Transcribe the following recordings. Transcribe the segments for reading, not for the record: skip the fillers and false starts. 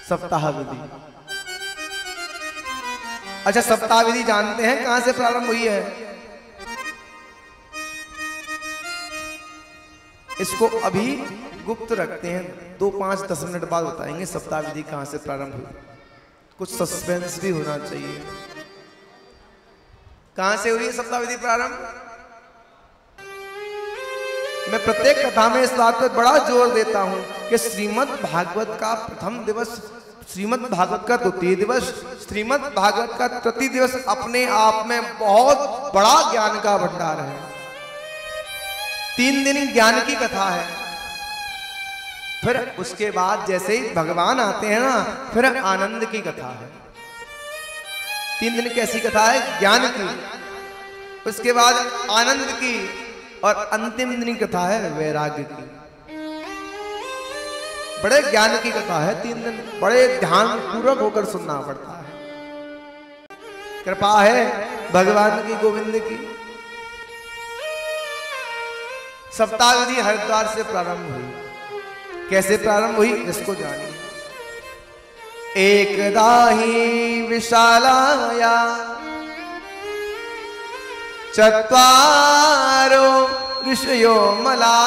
सप्ताह विधि। अच्छा, सप्ताह विधि जानते हैं कहां से प्रारंभ हुई है? इसको अभी गुप्त रखते हैं, 2, 5, 10 मिनट बाद बताएंगे सप्ताह विधि कहां से प्रारंभ हुई। कुछ सस्पेंस भी होना चाहिए। कहां से हुई है सप्ताह विधि प्रारंभ? मैं प्रत्येक कथा में इस बात पर बड़ा जोर देता हूं कि श्रीमद् भागवत का प्रथम दिवस, श्रीमद् भागवत का द्वितीय दिवस, श्रीमद् भागवत का तृतीय दिवस अपने आप में बहुत बड़ा ज्ञान का भंडार है। 3 दिन ज्ञान की कथा है। फिर उसके बाद जैसे ही भगवान आते हैं ना, फिर आनंद की कथा है। 3 दिन कैसी कथा है? ज्ञान की, उसके बाद आनंद की, और अंतिम दिन कथा है वैराग्य की। बड़े ज्ञान की कथा है। 3 दिन बड़े ध्यान पूर्वक होकर सुनना पड़ता है। कृपा है भगवान की, गोविंद की। सप्ताह विधि हरिद्वार से प्रारंभ हुई। कैसे प्रारंभ हुई इसको जानिए। एकदा ही विशालाया चत्वारो ऋषयो मला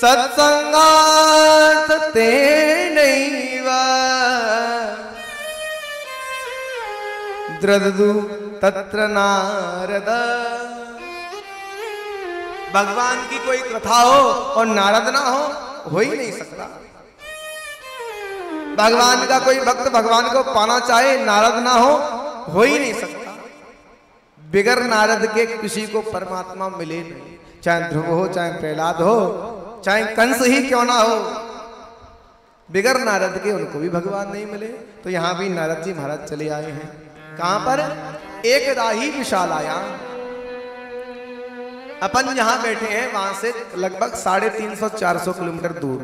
सत्संगात् तेनैव द्रददु तत्र नारद। भगवान की कोई कथा हो और नारद ना हो ही नहीं सकता। भगवान का कोई भक्त भगवान को पाना चाहे, नारद ना हो ही नहीं सकता। बिगर नारद के किसी को परमात्मा मिले नहीं। चाहे ध्रुव हो, चाहे प्रहलाद हो, चाहे कंस ही क्यों ना हो, बिगर नारद के उनको भी भगवान नहीं मिले। तो यहां भी नारद जी महाराज चले आए हैं। कहां पर? एकदा ही विशालायाम। अपन जहां बैठे हैं वहां से लगभग 350-400 किलोमीटर दूर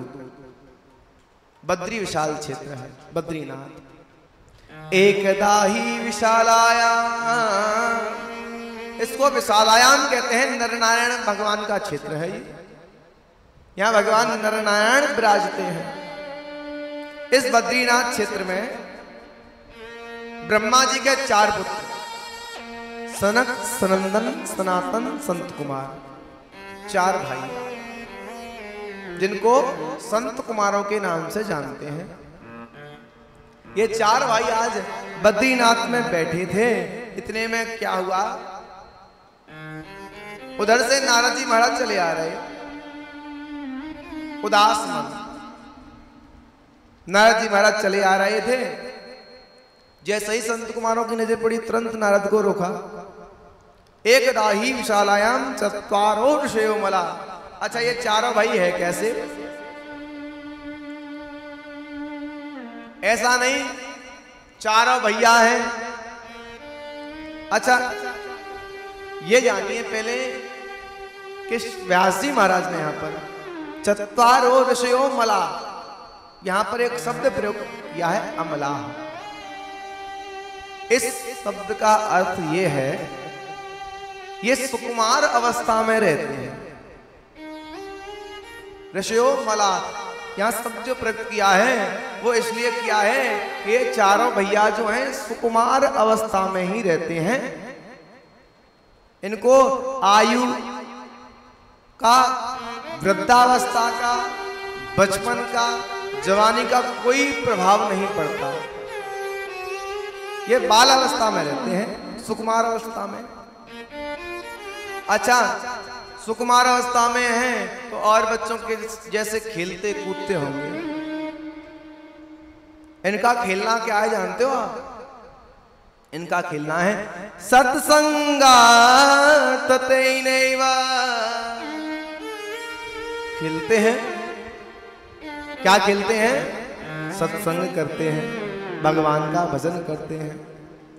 बद्री विशाल क्षेत्र है, बद्रीनाथ। एकदा ही विशालायाम, इसको विशालायाम कहते हैं। नर नारायण भगवान का क्षेत्र है ये। यहां भगवान नर नारायण विराजते हैं। इस बद्रीनाथ क्षेत्र में ब्रह्मा जी के 4 पुत्र, सनक, सनंदन, सनातन, संत कुमार, 4 भाई, जिनको संत कुमारों के नाम से जानते हैं। ये 4 भाई आज बद्रीनाथ में बैठे थे। इतने में क्या हुआ, उधर से नारद जी महाराज चले आ रहे, उदास मन। नारद जी महाराज चले आ रहे थे। जैसे ही संत कुमारों की नजर पड़ी, तुरंत नारद को रोका। एकदा ही विशालायाम चत्वारो ऋषयो मला। अच्छा, ये 4 भाई है कैसे? ऐसा नहीं 4 भैया हैं। अच्छा, ये जानिए पहले कि व्यास जी महाराज ने यहां पर चत्वारो ऋषयो मला, यहां पर एक शब्द प्रयोग किया है, अमला। इस शब्द का अर्थ ये है, ये सुकुमार अवस्था में रहते हैं। ऋषयो मला, यहां शब्द जो प्रयोग किया है वो इसलिए किया है कि ये 4 भैया जो हैं सुकुमार अवस्था में ही रहते हैं। इनको आयु का, वृद्धावस्था का, बचपन का, जवानी का कोई प्रभाव नहीं पड़ता। ये बाल अवस्था में रहते हैं, सुकुमार अवस्था में। अच्छा, सुकुमार अवस्था में हैं तो और बच्चों के जैसे खेलते कूदते होंगे। इनका खेलना क्या है जानते हो आप? इनका खेलना है सत्संगात् तेनैव। खेलते हैं, क्या खेलते हैं? सत्संग करते हैं, भगवान का भजन करते हैं।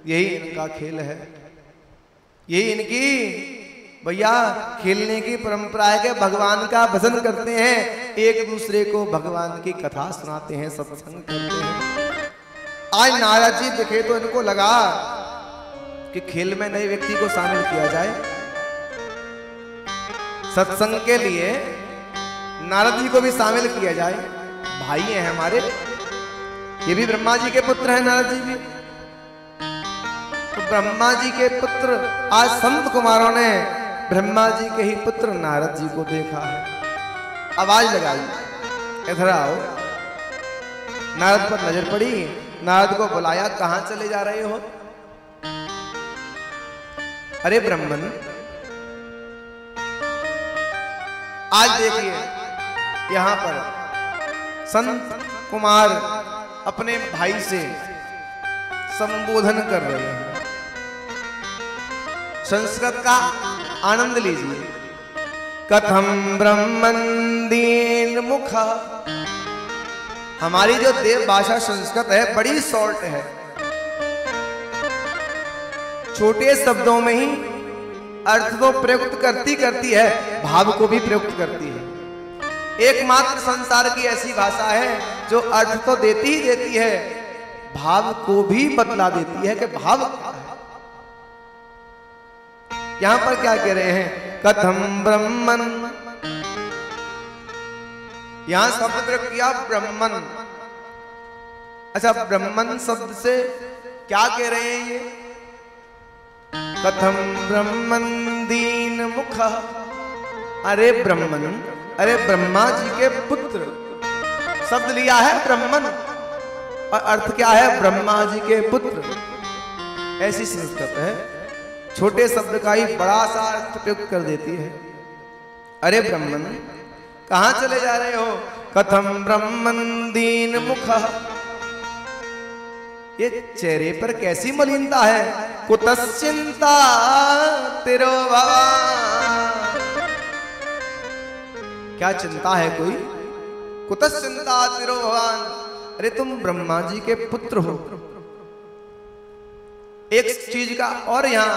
यही इनका खेल है, यही इनकी भैया खेलने की परंपरा है कि भगवान का भजन करते हैं, एक दूसरे को भगवान की कथा सुनाते हैं, सत्संग करते हैं। आज नारद जी दिखे तो इनको लगा कि खेल में नए व्यक्ति को शामिल किया जाए। सत्संग के लिए नारद जी को भी शामिल किया जाए। भाई हैं हमारे, ये भी ब्रह्मा जी के पुत्र हैं, नारद जी भी। तो ब्रह्मा जी के पुत्र, आज संत कुमारों ने ब्रह्मा जी के ही पुत्र नारद जी को देखा है। आवाज लगाई, इधर आओ। नारद पर नजर पड़ी, नारद को बुलाया, कहां चले जा रहे हो? अरे ब्राह्मण, आज देखिए यहां पर संत कुमार अपने भाई से संबोधन कर रहे हैं। संस्कृत का आनंद लीजिए। कथम ब्रह्मन दीन मुख। हमारी जो देव भाषा संस्कृत है बड़ी शॉर्ट है, छोटे शब्दों में ही अर्थ तो प्रयुक्त करती है, भाव को भी प्रयुक्त करती है। एकमात्र संसार की ऐसी भाषा है जो अर्थ तो देती ही देती है, भाव को भी बतला देती है कि भाव क्या है। यहां पर क्या कह रहे हैं? कथम ब्रह्मन, यहां शब्द प्रयोग किया ब्रह्मन। अच्छा, ब्रह्मन शब्द से क्या कह रहे हैं ये? कथम ब्रह्मन दीन मुख। अरे ब्रह्मन, अरे ब्रह्मा जी के पुत्र, शब्द लिया है ब्रह्मन और अर्थ क्या है? ब्रह्मा जी के पुत्र। ऐसी संस्कृत है, छोटे शब्द का ही बड़ा सा अर्थ प्रयुक्त कर देती है। अरे ब्रह्मन, कहां चले जा रहे हो? कथम ब्रह्मन दीन मुख। ये चेहरे पर कैसी मलिनता है? कुतश्चिंता तिरो भवान। क्या चिंता है कोई? कुतश्चिंता तिरो भवान। अरे तुम ब्रह्मा जी के पुत्र हो। एक चीज का और यहां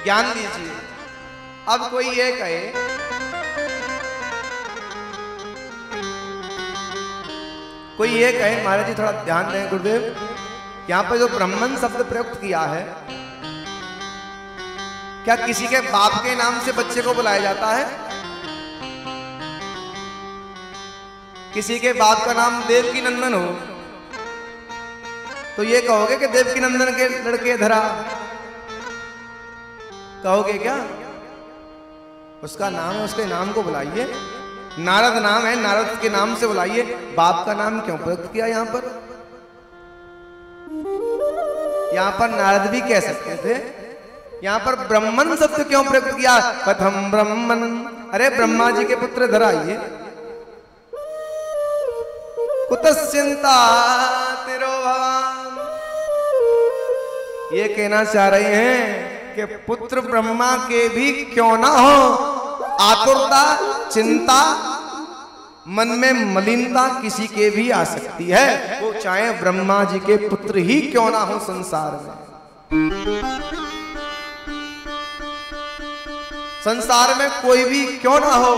ज्ञान लीजिए। अब कोई ये कहे महाराज जी थोड़ा ध्यान दें गुरुदेव, यहां पर जो ब्राह्मण शब्द प्रयुक्त किया है, क्या किसी के बाप के नाम से बच्चे को बुलाया जाता है? किसी के बाप का नाम देवकी नंदन हो तो ये कहोगे कि देवकी नंदन के लड़के धरा, कहोगे क्या? उसका नाम है, उसके नाम को बुलाइए। नारद नाम है, नारद के नाम से बुलाइए। बाप का नाम क्यों प्रयुक्त किया यहां पर? यहां पर नारद भी कह सकते थे, यहां पर ब्रह्मन शब्द क्यों प्रयुक्त किया? कथम ब्रह्मन, अरे ब्रह्मा जी के पुत्र धराइए। कुतश्चिंता तिरो भवान, ये कहना चाह रहे हैं कि पुत्र ब्रह्मा के भी क्यों ना हो, आतुरता, चिंता, मन में मलिनता किसी के भी आ सकती है, वो चाहे ब्रह्मा जी के पुत्र ही क्यों ना हो संसार में। संसार में कोई भी क्यों ना हो।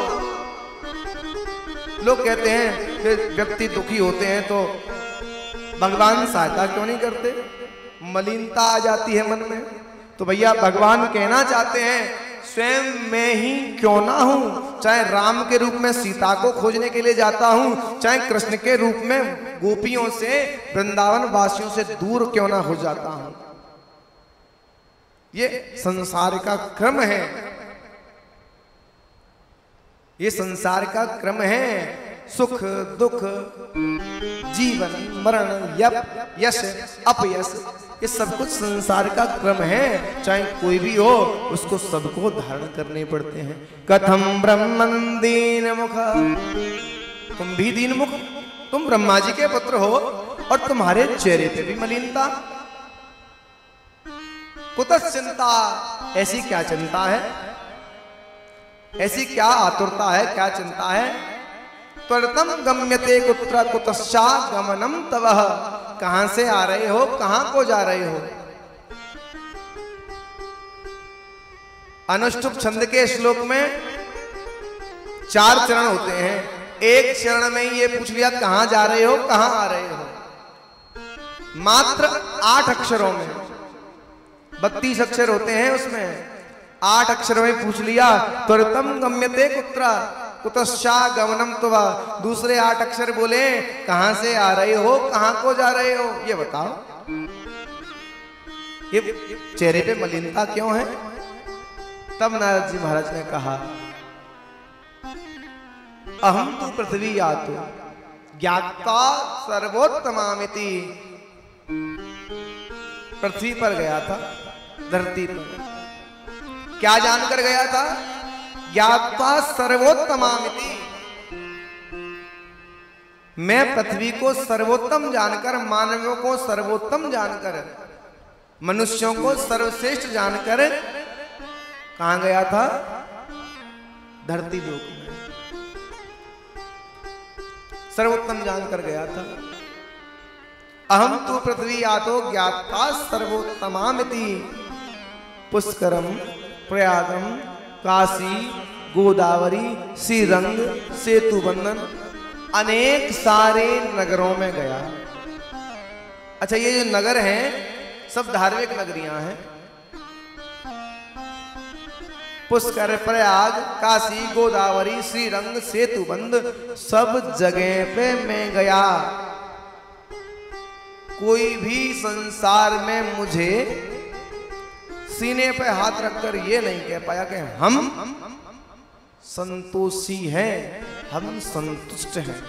लोग कहते हैं कि व्यक्ति दुखी होते हैं तो भगवान सहायता क्यों नहीं करते? मलिनता आ जाती है मन में। तो भैया भगवान कहना चाहते हैं स्वयं मैं ही क्यों ना हूं, चाहे राम के रूप में सीता को खोजने के लिए जाता हूं, चाहे कृष्ण के रूप में गोपियों से, वृंदावन वासियों से दूर क्यों ना हो जाता हूं। ये संसार का क्रम है, ये संसार का क्रम है। सुख दुख, जीवन मरण, यश अपयश, ये सब कुछ संसार का क्रम है। चाहे कोई भी हो, उसको सबको धारण करने पड़ते हैं। कथम ब्रह्मन दीन मुख, तुम भी दीन मुख, तुम ब्रह्मा जी के पुत्र हो और तुम्हारे चेहरे पे भी मलिनता। कुतश्चिंता, ऐसी क्या चिंता है? ऐसी क्या आतुरता है, क्या चिंता है? त्वरितम गम्यते कुत्र कुतश्चागमनम तवः, कहां से आ रहे हो, कहां को जा रहे हो? अनुष्टुप छंद के श्लोक में 4 चरण होते हैं। एक चरण में ये पूछ लिया कहां जा रहे हो, कहां आ रहे हो। मात्र 8 अक्षरों में, 32 अक्षर होते हैं उसमें, 8 अक्षरों में पूछ लिया त्वरितम गम्यते कुत्र, कुतश्चा गमनम तुवा, दूसरे 8 अक्षर बोले कहां से आ रहे हो, कहां को जा रहे हो, ये बताओ। ये चेहरे पे मलिनता क्यों है? तब नारद जी महाराज ने कहा अहम तु पृथ्वी यातो ज्ञाता सर्वोत्तमामिति। पृथ्वी पर गया था, धरती पर क्या जानकर गया था? ज्ञाता सर्वोत्तमामिति, मैं पृथ्वी को सर्वोत्तम जानकर, मानवों को सर्वोत्तम जानकर, मनुष्यों को सर्वश्रेष्ठ जानकर कहां गया था? धरती लोक में सर्वोत्तम जानकर गया था। अहम तु पृथ्वी यातो ज्ञाता सर्वोत्तमामिति। पुष्करम, प्रयागम, काशी, गोदावरी, श्रीरंग, सेतु बंधन, अनेक सारे नगरों में गया। अच्छा, ये जो नगर हैं सब धार्मिक नगरियां हैं। पुष्कर, प्रयाग, काशी, गोदावरी, श्रीरंग, सेतुबंध, सब जगह पे मैं गया। कोई भी संसार में मुझे सीने पे हाथ रखकर ये नहीं कह पाया कि हम संतोषी हैं, हम संतुष्ट हैं।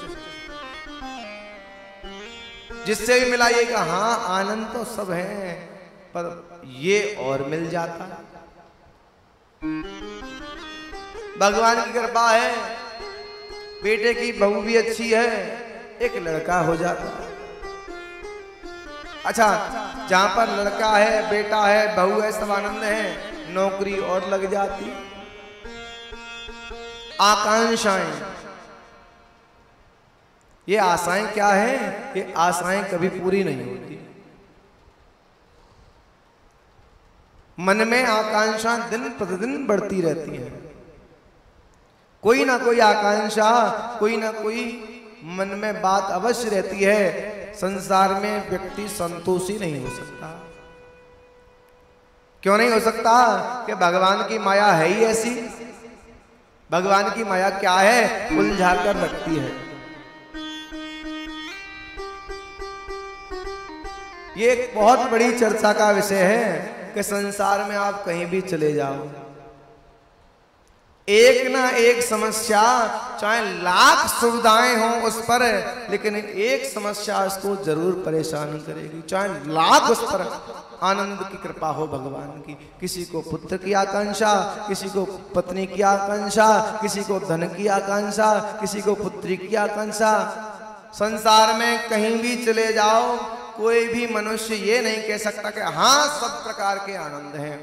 जिससे भी मिला ये कहा हाँ आनंद तो सब है, पर ये और मिल जाता। भगवान की कृपा है, बेटे की बहू भी अच्छी है, एक लड़का हो जाता। अच्छा, जहां पर लड़का है, बेटा है, बहू है, सब आनंद है, नौकरी और लग जाती। आकांक्षाएं, ये आशाएं क्या है? ये आशाएं कभी पूरी नहीं होती। मन में आकांक्षा दिन प्रतिदिन बढ़ती रहती है। कोई ना कोई आकांक्षा, कोई ना कोई मन में बात अवश्य रहती है। संसार में व्यक्ति संतोषी नहीं हो सकता। क्यों नहीं हो सकता? कि भगवान की माया है ही ऐसी। भगवान की माया क्या है? उलझा कर रखती है। ये एक बहुत बड़ी चर्चा का विषय है कि संसार में आप कहीं भी चले जाओ, एक ना एक समस्या, चाहे लाख सुविधाएं हों उस पर, लेकिन एक समस्या उसको जरूर परेशान करेगी। चाहे लाख उस पर आनंद की कृपा हो भगवान की, किसी को पुत्र की आकांक्षा, किसी को पत्नी की आकांक्षा, किसी को धन की आकांक्षा, किसी को पुत्री की आकांक्षा। संसार में कहीं भी चले जाओ, कोई भी मनुष्य ये नहीं कह सकता कि हाँ सब प्रकार के आनंद हैं।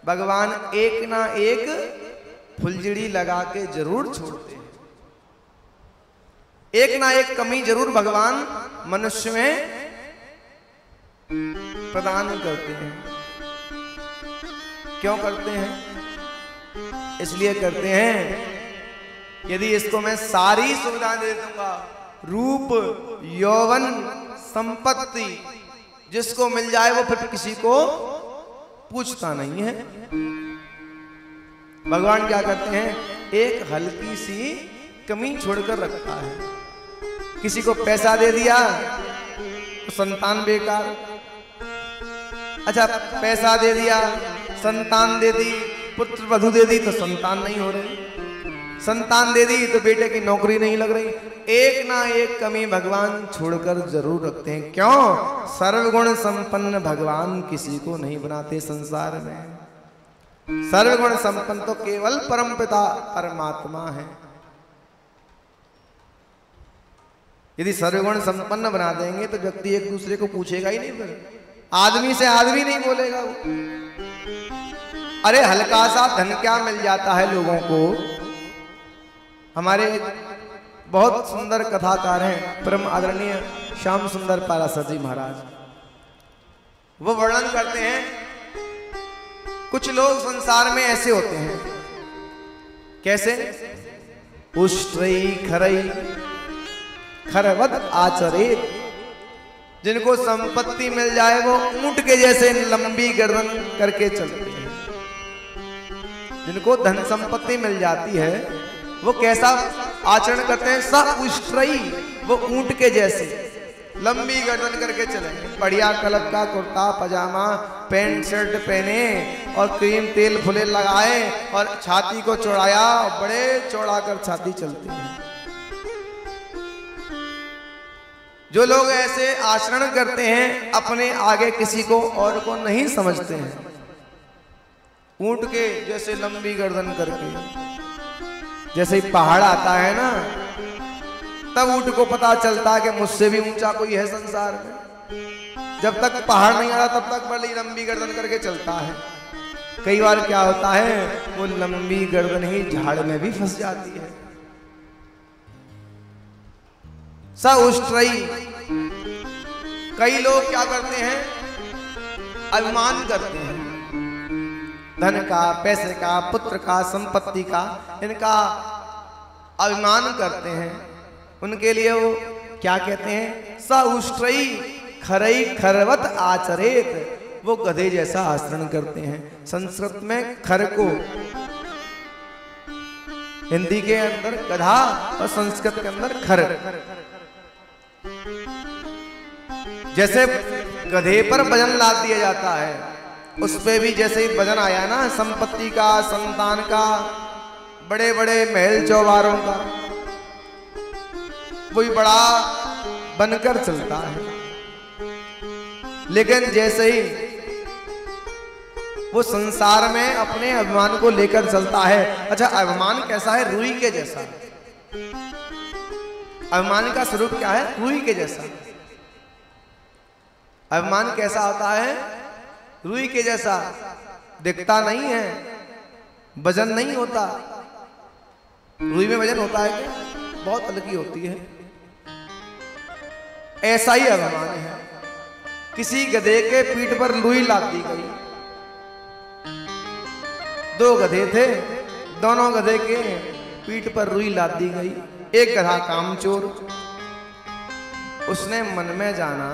भगवान एक ना एक फुलझड़ी लगा के जरूर छोड़ते हैं। एक ना एक कमी जरूर भगवान मनुष्य में प्रदान करते हैं। क्यों करते हैं? इसलिए करते हैं, यदि इसको मैं सारी सुविधा दे दूंगा, रूप, यौवन, संपत्ति, जिसको मिल जाए वो फिर किसी को पूछता नहीं है। भगवान क्या करते हैं? एक हल्की सी कमी छोड़कर रखता है। किसी को पैसा दे दिया तो संतान बेकार। अच्छा, पैसा दे दिया, संतान दे दी, पुत्र वधु दे दी तो संतान नहीं हो रही, संतान दे दी तो बेटे की नौकरी नहीं लग रही। एक ना एक कमी भगवान छोड़कर जरूर रखते हैं। क्यों? सर्वगुण संपन्न भगवान किसी को नहीं बनाते संसार में। सर्वगुण संपन्न तो केवल परमपिता परमात्मा है। यदि सर्वगुण संपन्न बना देंगे तो व्यक्ति एक दूसरे को पूछेगा ही नहीं, फिर आदमी से आदमी नहीं बोलेगा वो। अरे हल्का सा धन क्या मिल जाता है लोगों को। हमारे बहुत सुंदर कथाकार हैं परम आदरणीय श्याम सुंदर पाराशर जी महाराज, वो वर्णन करते हैं, कुछ लोग संसार में ऐसे होते हैं। कैसे? उष्ट्रई खरई खरवद आचरित, जिनको संपत्ति मिल जाए वो ऊंट के जैसे लंबी गर्दन करके चलते हैं। जिनको धन संपत्ति मिल जाती है वो कैसा आचरण करते हैं? स उष्ट्रई, वो ऊंट के जैसे लंबी गर्दन करके चले, बढ़िया कलर का कुर्ता पजामा पैंट शर्ट पहने और क्रीम तेल फुले लगाए और छाती को चौड़ाया, बड़े चौड़ा कर छाती चलते हैं। जो लोग ऐसे आचरण करते हैं अपने आगे किसी को और को नहीं समझते हैं। ऊंट के जैसे लंबी गर्दन करके, जैसे ही पहाड़ आता है ना, तब ऊंट को पता चलता है कि मुझसे भी ऊंचा कोई है संसार में। जब तक पहाड़ नहीं आता तब तक बड़ी लंबी गर्दन करके चलता है। कई बार क्या होता है, वो लंबी गर्दन ही झाड़ में भी फंस जाती है। स उष्ट्रई, कई लोग क्या करते हैं? अभिमान करते हैं, धन का, पैसे का, पुत्र का, संपत्ति का, इनका अभिमान करते हैं। उनके लिए वो क्या कहते हैं? स उष्ट्रई खरई खरवत आचरेत, वो गधे जैसा आचरण करते हैं। संस्कृत में खर को हिंदी के अंदर गधा और संस्कृत के अंदर खर। जैसे गधे पर वजन लाद दिया जाता है, उस पे भी जैसे ही वजन आया ना, संपत्ति का, संतान का, बड़े बड़े महल चौबारों का, कोई बड़ा बनकर चलता है। लेकिन जैसे ही वो संसार में अपने अभिमान को लेकर चलता है, अच्छा अभिमान कैसा है? रुई के जैसा। अभिमान का स्वरूप क्या है? रुई के जैसा। अभिमान कैसा होता है? रुई के जैसा, दिखता नहीं है, वजन नहीं होता। रुई में वजन होता है क्या? बहुत हल्की होती है। ऐसा ही अभिमान है। किसी गधे के पीठ पर रुई लाद दी गई। दो गधे थे, दोनों गधे के पीठ पर रुई लाद दी गई। एक गधा कामचोर, उसने मन में जाना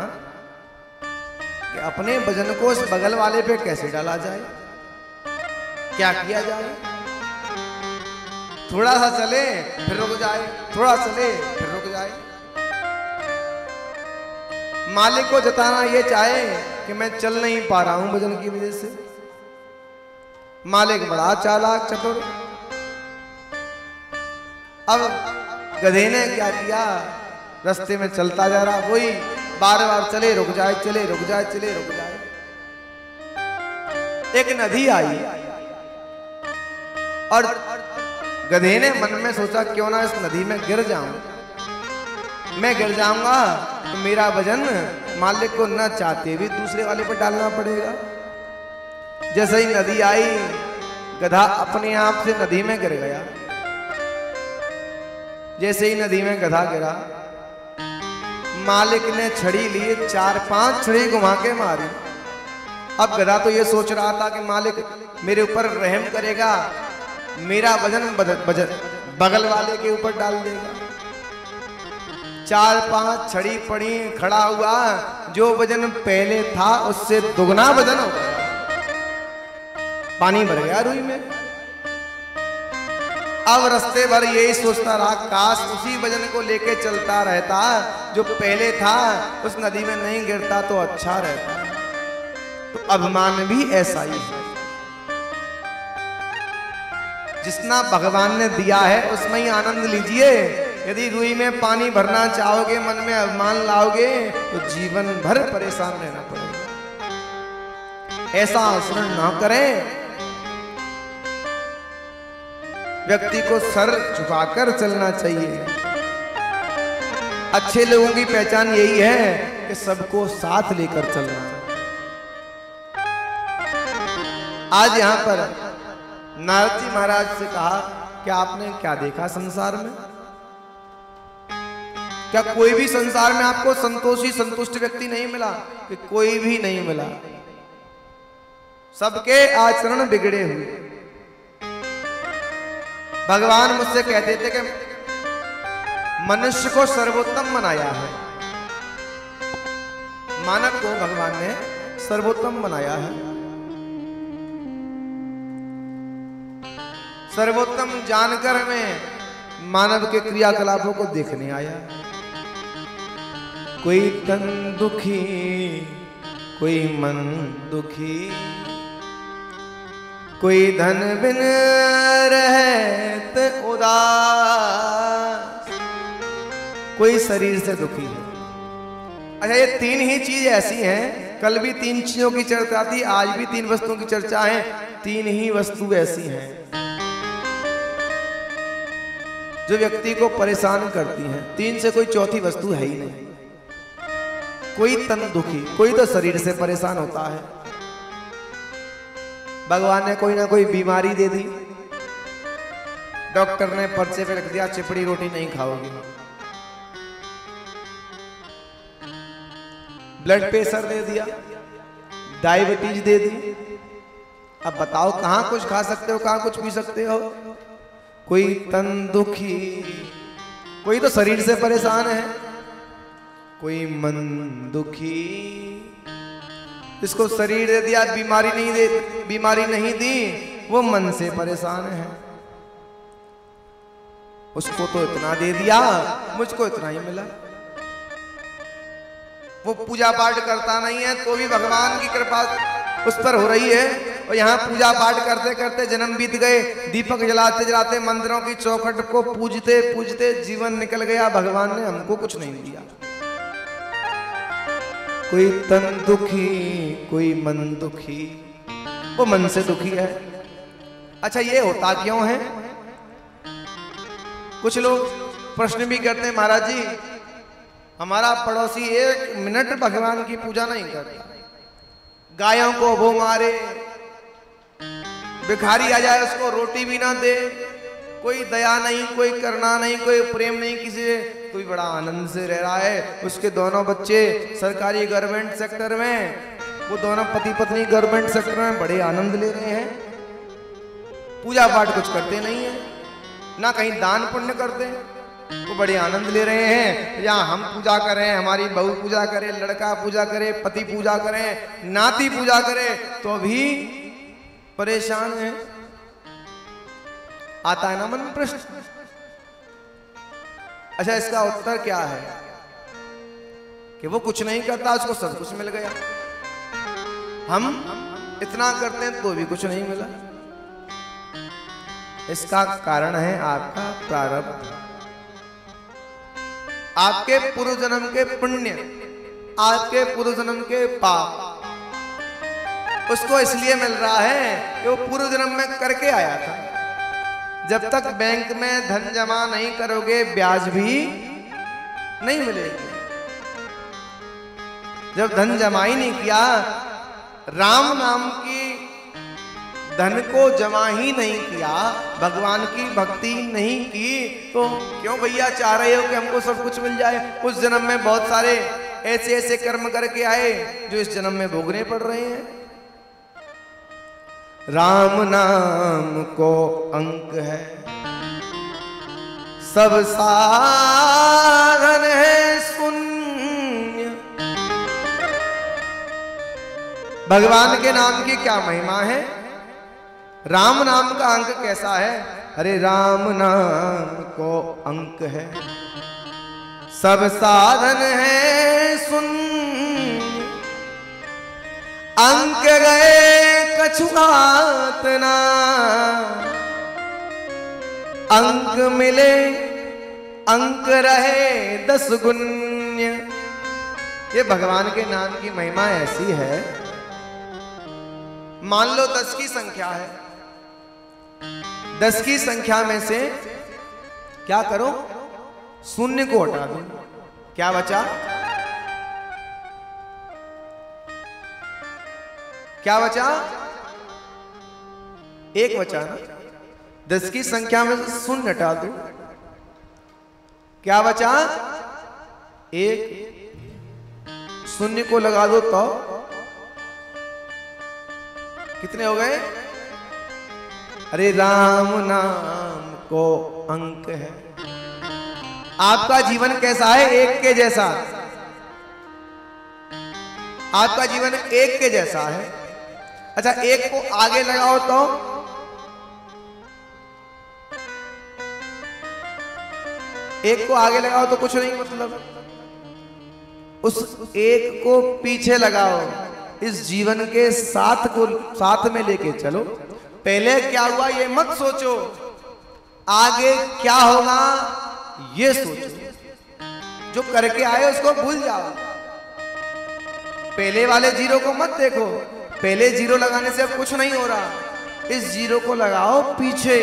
कि अपने वजन को उस बगल वाले पे कैसे डाला जाए, क्या किया जाए। थोड़ा सा चले फिर रुक जाए, थोड़ा चले फिर रुक जाए। मालिक को जताना ये चाहे कि मैं चल नहीं पा रहा हूं वजन की वजह से। मालिक बड़ा चालाक चतुर। अब गधे ने क्या किया? रास्ते में चलता जा रहा, वही बार बार चले रुक जाए, चले रुक जाए, चले रुक जाए। एक नदी आई और गधे ने मन में सोचा क्यों ना इस नदी में गिर जाऊं। मैं गिर जाऊंगा तो मेरा वजन मालिक को न चाहते भी दूसरे वाले पर डालना पड़ेगा। जैसे ही नदी आई, गधा अपने आप से नदी में गिर गया। जैसे ही नदी में गधा गिरा, मालिक ने छड़ी लिए, 4-5 छड़ी घुमा के मारी। अब गधा तो ये सोच रहा था कि मालिक मेरे ऊपर रहम करेगा, मेरा वजन बगल वाले के ऊपर डाल देगा। 4-5 छड़ी पड़ी, खड़ा हुआ, जो वजन पहले था उससे दुगना वजन हो गया। पानी भर गया रुई में। अब रास्ते भर यही सोचता रहा, काश उसी वजन को लेके चलता रहता जो पहले था, उस नदी में नहीं गिरता तो अच्छा रहता। तो अभिमान भी ऐसा ही है। जितना भगवान ने दिया है उसमें ही आनंद लीजिए। यदि रुई में पानी भरना चाहोगे, मन में अभिमान लाओगे, तो जीवन भर परेशान रहना पड़ेगा। ऐसा आचरण ना करें। व्यक्ति को सर झुकाकर चलना चाहिए। अच्छे लोगों की पहचान यही है कि सबको साथ लेकर चलना। आज यहां पर नारद जी महाराज से कहा कि आपने क्या देखा संसार में? क्या कोई भी संसार में आपको संतोषी संतुष्ट व्यक्ति नहीं मिला? कि कोई भी नहीं मिला। सबके आचरण बिगड़े हुए। भगवान मुझसे कहते थे कि मनुष्य को सर्वोत्तम बनाया है। मानव को भगवान ने सर्वोत्तम बनाया है। सर्वोत्तम जानकर मैं मानव के क्रियाकलापों को देखने आया। कोई तन दुखी, कोई मन दुखी, कोई धन बिन रहत उदास, कोई शरीर से दुखी है। अच्छा, ये तीन ही चीज ऐसी हैं, कल भी तीन चीजों की चर्चा थी, आज भी तीन वस्तुओं की चर्चा है। तीन ही वस्तु ऐसी हैं जो व्यक्ति को परेशान करती हैं। तीन से कोई चौथी वस्तु है ही नहीं। कोई तन दुखी, कोई तो शरीर से परेशान होता है, भगवान ने कोई ना कोई बीमारी दे दी, डॉक्टर ने पर्चे पे रख दिया चिपड़ी रोटी नहीं खाओगे। ब्लड प्रेशर दे दिया, डायबिटीज दे दी। अब बताओ कहां कुछ खा सकते हो, कहां कुछ पी सकते हो। कोई तन दुखी, कोई तो शरीर से परेशान है, कोई मन दुखी, इसको शरीर दे दिया, बीमारी नहीं दी, वो मन से परेशान है। उसको तो इतना दे दिया, मुझको इतना ही मिला। वो पूजा पाठ करता नहीं है तो भी भगवान की कृपा उस पर हो रही है। और यहाँ पूजा पाठ करते करते जन्म बीत गए, दीपक जलाते जलाते मंदिरों की चौखट को पूजते पूजते जीवन निकल गया, भगवान ने हमको कुछ नहीं दिया। कोई तन दुखी, कोई मन दुखी, वो मन से दुखी है। अच्छा, ये होता क्यों है? कुछ लोग प्रश्न भी करते हैं, महाराज जी हमारा पड़ोसी 1 मिनट भगवान की पूजा नहीं करता, गायों को वो मारे, भिखारी आ जाए उसको रोटी भी ना दे, कोई दया नहीं, कोई करुणा नहीं, कोई प्रेम नहीं किसी से, कोई बड़ा आनंद से रह रहा है। उसके दोनों बच्चे सरकारी गवर्नमेंट सेक्टर में, वो दोनों पति पत्नी गवर्नमेंट सेक्टर में बड़े आनंद ले रहे हैं। पूजा पाठ कुछ करते नहीं है, ना कहीं दान पुण्य करते, वो बड़े आनंद ले रहे हैं। या हम पूजा करें, हमारी बहू पूजा करे, लड़का पूजा करे, पति पूजा करे, नाती पूजा करे, तो भी परेशान है। आता है ना मन में प्रश्न। अच्छा, इसका उत्तर क्या है कि वो कुछ नहीं करता, उसको सब कुछ मिल गया। हम इतना करते हैं तो भी कुछ नहीं मिला। इसका कारण है आपका प्रारब्ध, आपके पूर्व जन्म के पुण्य, आपके पूर्व जन्म के पाप। उसको इसलिए मिल रहा है कि वो पूर्व जन्म में करके आया था। जब तक बैंक में धन जमा नहीं करोगे ब्याज भी नहीं मिलेगी। जब धन जमा ही नहीं किया, राम नाम की धन को जमा ही नहीं किया, भगवान की भक्ति नहीं की, तो क्यों भैया चाह रहे हो कि हमको सब कुछ मिल जाए? उस जन्म में बहुत सारे ऐसे ऐसे कर्म करके आए जो इस जन्म में भोगने पड़ रहे हैं। राम नाम को अंक है, सब साधन है शून्य। भगवान के नाम की क्या महिमा है? राम नाम का अंक कैसा है? अरे राम नाम को अंक है, सब साधन है शून्य। अंक गए कछुआत ना, अंक मिले अंक रहे 10 गुण्य। ये भगवान के नाम की महिमा ऐसी है। मान लो 10 की संख्या है, 10 की संख्या में से क्या करो? शून्य को हटा दो, क्या बचा? क्या बचा? 1 बचा ना। 10 की संख्या में से शून्य हटा दो, क्या बचा? 1। शून्य को लगा दो तो कितने हो गए? अरे राम नाम को अंक है। आपका जीवन कैसा है? 1 के जैसा। आपका जीवन 1 के जैसा है। अच्छा, 1 को आगे लगाओ तो एक को आगे लगाओ तो कुछ नहीं, मतलब उस एक को पीछे लगाओ। इस जीवन के साथ को साथ में लेके चलो। पहले क्या हुआ ये मत सोचो, आगे क्या होगा ये सोचो। जो करके आए उसको भूल जाओ। पहले वाले जीरो को मत देखो, पहले जीरो लगाने से अब कुछ नहीं हो रहा। इस जीरो को लगाओ पीछे।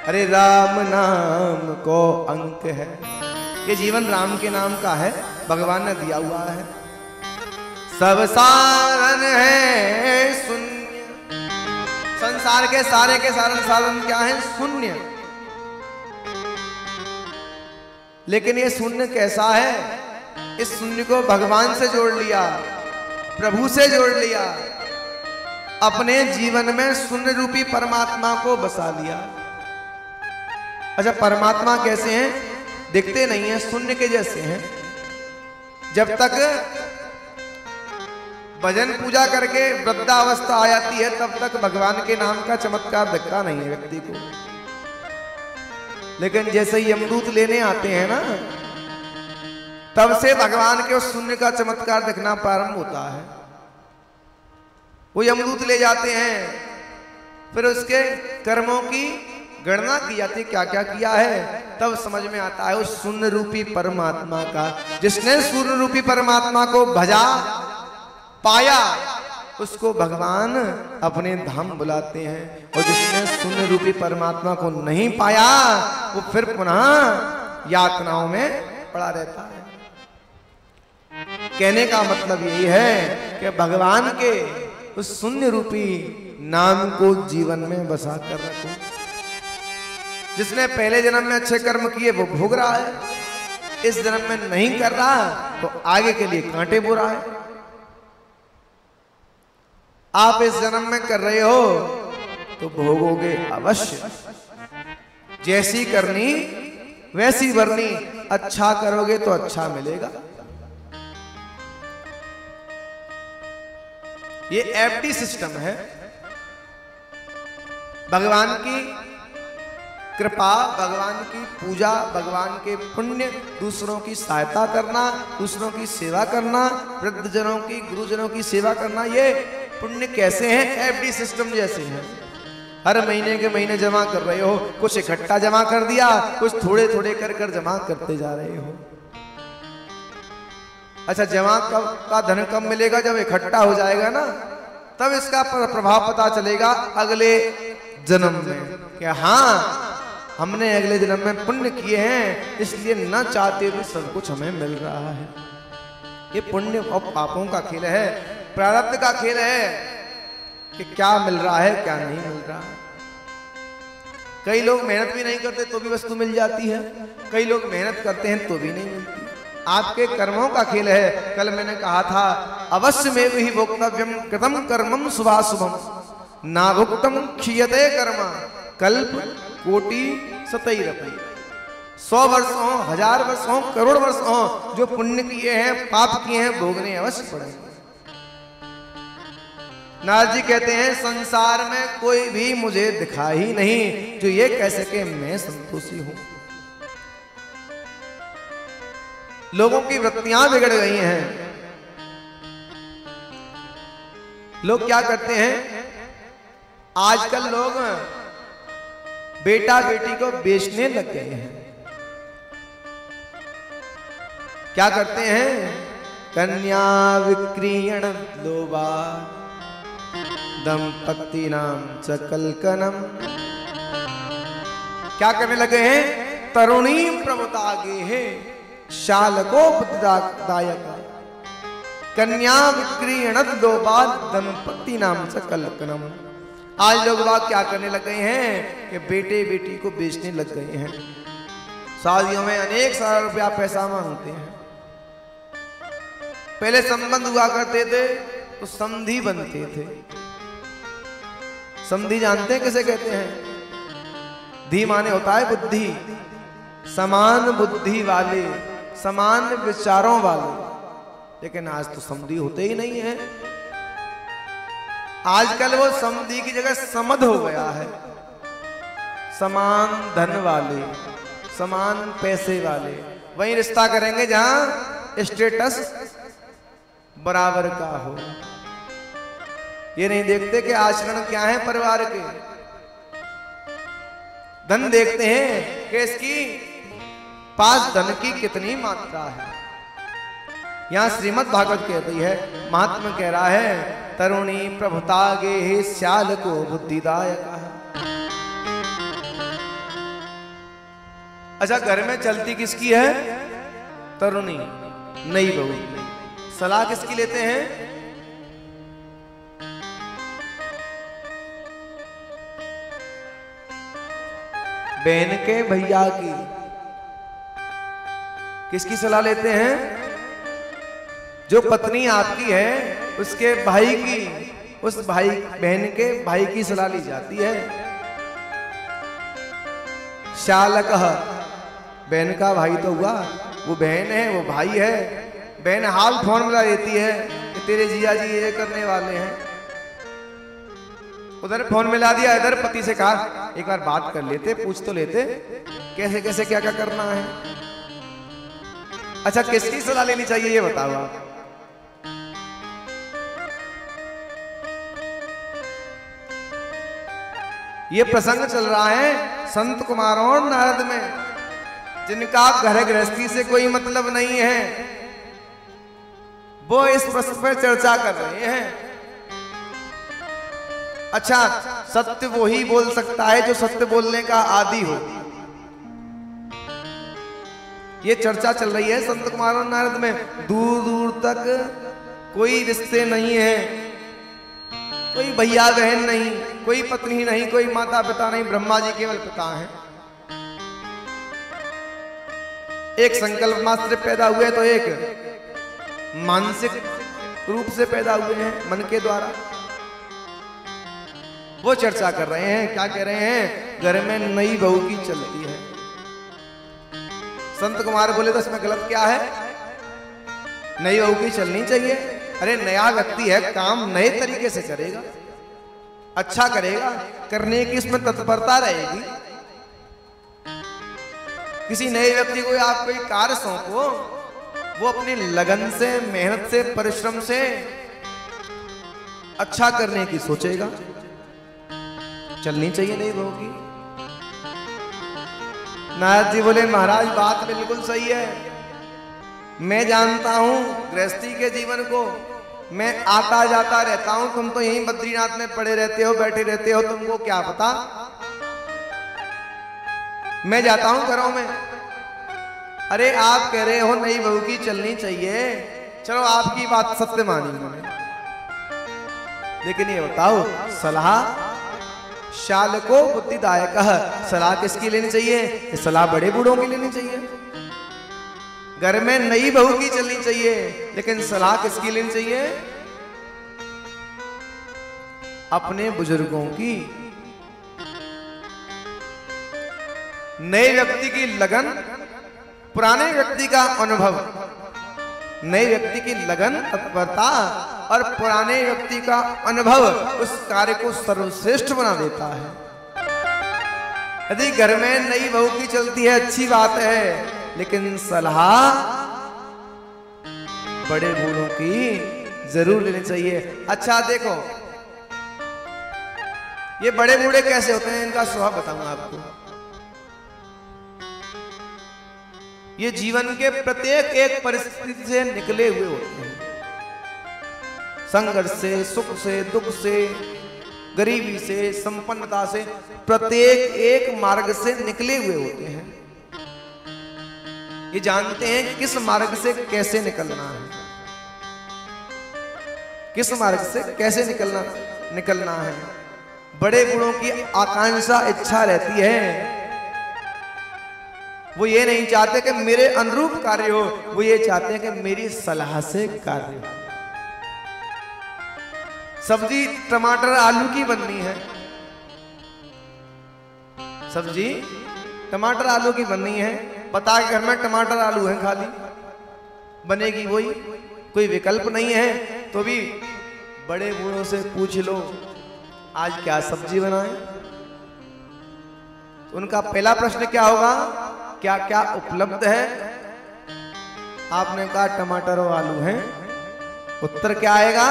अरे राम नाम को अंक है, ये जीवन राम के नाम का है, भगवान ने दिया हुआ है। सब साधन है शून्य, संसार के सारे साधन क्या है? शून्य। लेकिन ये शून्य कैसा है? इस शून्य को भगवान से जोड़ लिया, प्रभु से जोड़ लिया, अपने जीवन में शून्य रूपी परमात्मा को बसा लिया। अच्छा, परमात्मा कैसे हैं? दिखते नहीं है, शून्य के जैसे हैं। जब तक भजन पूजा करके वृद्धावस्था आ जाती है तब तक भगवान के नाम का चमत्कार दिखता नहीं है व्यक्ति को। लेकिन जैसे ही यमदूत लेने आते हैं ना, तब से भगवान के उस शून्य का चमत्कार दिखना प्रारंभ होता है। वो यमदूत ले जाते हैं, फिर उसके कर्मों की गणना की जाती है, क्या क्या किया है, तब समझ में आता है उस शून्य रूपी परमात्मा का। जिसने शून्य रूपी परमात्मा को भजा पाया उसको भगवान अपने धाम बुलाते हैं, और जिसने शून्य रूपी परमात्मा को नहीं पाया वो फिर पुनः यातनाओं में पड़ा रहता है। कहने का मतलब यही है कि भगवान के उस शून्य रूपी नाम को जीवन में बसा कर रखो। जिसने पहले जन्म में अच्छे कर्म किए वो भोग रहा है, इस जन्म में नहीं कर रहा तो आगे के लिए कांटे बो रहा है। आप इस जन्म में कर रहे हो तो भोगोगे अवश्य। जैसी करनी वैसी भरनी, अच्छा करोगे तो अच्छा मिलेगा। ये एफडी सिस्टम है। भगवान की कृपा, भगवान की पूजा, भगवान के पुण्य, दूसरों की सहायता करना, दूसरों की सेवा करना, वृद्धजनों की, गुरुजनों की सेवा करना, ये पुण्य कैसे हैं? एफडी सिस्टम जैसे हैं। हर महीने के महीने जमा कर रहे हो, कुछ इकट्ठा जमा कर दिया, कुछ थोड़े थोड़े कर कर जमा करते जा रहे हो। अच्छा, जमा का धन कब मिलेगा? जब इकट्ठा हो जाएगा ना, तब इसका प्रभाव पता चलेगा अगले जन्म में कि हाँ, हमने अगले जन्म में पुण्य किए हैं, इसलिए न चाहते भी सब कुछ हमें मिल रहा है। ये पुण्य और पापों का खेल है, प्रारब्ध का खेल है कि क्या मिल रहा है क्या नहीं मिल रहा है। कई लोग मेहनत भी नहीं करते तो भी वस्तु मिल जाती है, कई लोग मेहनत करते हैं तो भी नहीं मिलती। आपके कर्मों का खेल है। कल मैंने कहा था, अवश्य में भी भोक्तव्यम कृतम कर्मम शुभाशुभम ना भुक्तम क्षीयते कर्म कल्प कोटि शतैरपि। 100 वर्ष हो, 1000 वर्ष हो, करोड़ वर्ष हो, जो पुण्य किए हैं, पाप किए हैं, भोगने अवश्य पड़ेंगे। नारद जी कहते हैं, संसार में कोई भी मुझे दिखा ही नहीं जो ये कह सके मैं संतोषी हूं। लोगों की वृत्तियां बिगड़ गई हैं। लोग क्या करते हैं? आजकल लोग बेटा बेटी को बेचने लग गए हैं। क्या करते हैं? कन्या विक्रीण लोभा दंपति नाम च कलकनम। क्या करने लगे हैं? तरुणी प्रमुतागे है शालको बुद्धिदायक कन्या विक्रीण लोभा दंपति नाम च कलकनम। आज लोग बात क्या करने लग गए हैं कि बेटे बेटी को बेचने लग गए हैं। शादियों में अनेक सारा रुपया पैसा मांगते हैं। पहले संबंध हुआ करते थे तो संधि बनते थे। संधि जानते हैं किसे कहते हैं? धी माने होता है बुद्धि, समान बुद्धि वाले, समान विचारों वाले। लेकिन आज तो संधि होते ही नहीं है। आजकल वो समधि की जगह समध हो गया है। समान धन वाले, समान पैसे वाले, वही रिश्ता करेंगे जहां स्टेटस बराबर का हो। ये नहीं देखते कि आचरण क्या है परिवार के, धन देखते हैं कि इसकी पास धन की कितनी मात्रा है। यहां श्रीमद् भागवत कहती है, महात्मा कह रहा है, तरुणी प्रभुता गे हे श्याल को बुद्धिदायक। अच्छा, घर में चलती किसकी है? तरुणी, नई बहू। सलाह किसकी लेते हैं? बहन के भैया की। किसकी सलाह लेते हैं? जो पत्नी आपकी है उसके भाई की, उस भाई बहन के भाई की सलाह ली जाती है। शालकः, बहन का भाई तो हुआ, वो बहन है, वो भाई है। बहन हाल फोन मिला देती है कि तेरे जिया जी ये करने वाले हैं, उधर फोन मिला दिया, इधर पति से कहा एक बार बात कर लेते, पूछ तो लेते कैसे कैसे क्या क्या करना है। अच्छा, किसकी सलाह लेनी चाहिए ये बताओ आप? ये प्रसंग चल रहा है संत कुमार और नारद में, जिनका घर गृहस्थी से कोई मतलब नहीं है, वो इस प्रश्न पर चर्चा कर रहे हैं। अच्छा, सत्य वो ही बोल सकता है जो सत्य बोलने का आदी हो। ये चर्चा चल रही है संत कुमार और नारद में। दूर दूर तक कोई रिश्ते नहीं है, कोई भैया बहन नहीं, कोई पत्नी नहीं, कोई माता पिता नहीं, ब्रह्मा जी केवल पिता हैं। एक संकल्प मात्र पैदा हुए तो एक मानसिक रूप से पैदा हुए हैं मन के द्वारा। वो चर्चा कर रहे हैं, क्या कह रहे हैं? घर में नई बहू की चलती है। संत कुमार बोले तो इसमें गलत क्या है? नई बहू की चलनी चाहिए। अरे नया व्यक्ति है, काम नए तरीके से करेगा, अच्छा करेगा, करने की इसमें तत्परता रहेगी। किसी नए व्यक्ति को आप कोई कार्य सौंपो, वो अपनी लगन से, मेहनत से, परिश्रम से अच्छा करने की सोचेगा। चलनी चाहिए नई बहू की। नारद जी बोले, महाराज बात बिल्कुल सही है, मैं जानता हूं गृहस्थी के जीवन को, मैं आता जाता रहता हूं, तुम तो यहीं बद्रीनाथ में पड़े रहते हो, बैठे रहते हो, तुमको क्या पता। मैं जाता हूं घरों में। अरे आप कह रहे हो नई बहू की चलनी चाहिए, चलो आपकी बात सत्य मानी मैंने, लेकिन ये बताओ सलाह शाल को बुद्धिदायक, सलाह किसकी लेनी चाहिए? ये सलाह बड़े बूढ़ों की लेनी चाहिए। घर में नई बहू की चलनी चाहिए, लेकिन सलाह किसकी लेनी चाहिए? अपने बुजुर्गों की। नए व्यक्ति की लगन, पुराने व्यक्ति का अनुभव, नए व्यक्ति की लगन, तत्परता और पुराने व्यक्ति का अनुभव उस कार्य को सर्वश्रेष्ठ बना देता है। यदि घर में नई बहू की चलती है अच्छी बात है, लेकिन सलाह बड़े बूढ़ों की जरूर लेनी चाहिए। अच्छा देखो, ये बड़े बूढ़े कैसे होते हैं, इनका स्वभाव बताऊंगा आपको। ये जीवन के प्रत्येक एक परिस्थिति से निकले हुए होते हैं, संघर्ष से, सुख से, दुख से, गरीबी से, संपन्नता से, प्रत्येक एक मार्ग से निकले हुए होते हैं। ये जानते हैं किस मार्ग से कैसे निकलना है, किस मार्ग से कैसे निकलना है। बड़े बूढ़ों की आकांक्षा, इच्छा रहती है, वो ये नहीं चाहते कि मेरे अनुरूप कार्य हो, वो ये चाहते हैं कि मेरी सलाह से कार्य हो। सब्जी टमाटर आलू की बननी है, सब्जी टमाटर आलू की बननी है, पता है घर में टमाटर आलू है, खाली बनेगी वही, कोई विकल्प नहीं है, तो भी बड़े बूढ़ों से पूछ लो आज क्या सब्जी बनाएं। तो उनका पहला प्रश्न क्या होगा? क्या क्या उपलब्ध है? आपने कहा टमाटर और आलू हैं, उत्तर क्या आएगा?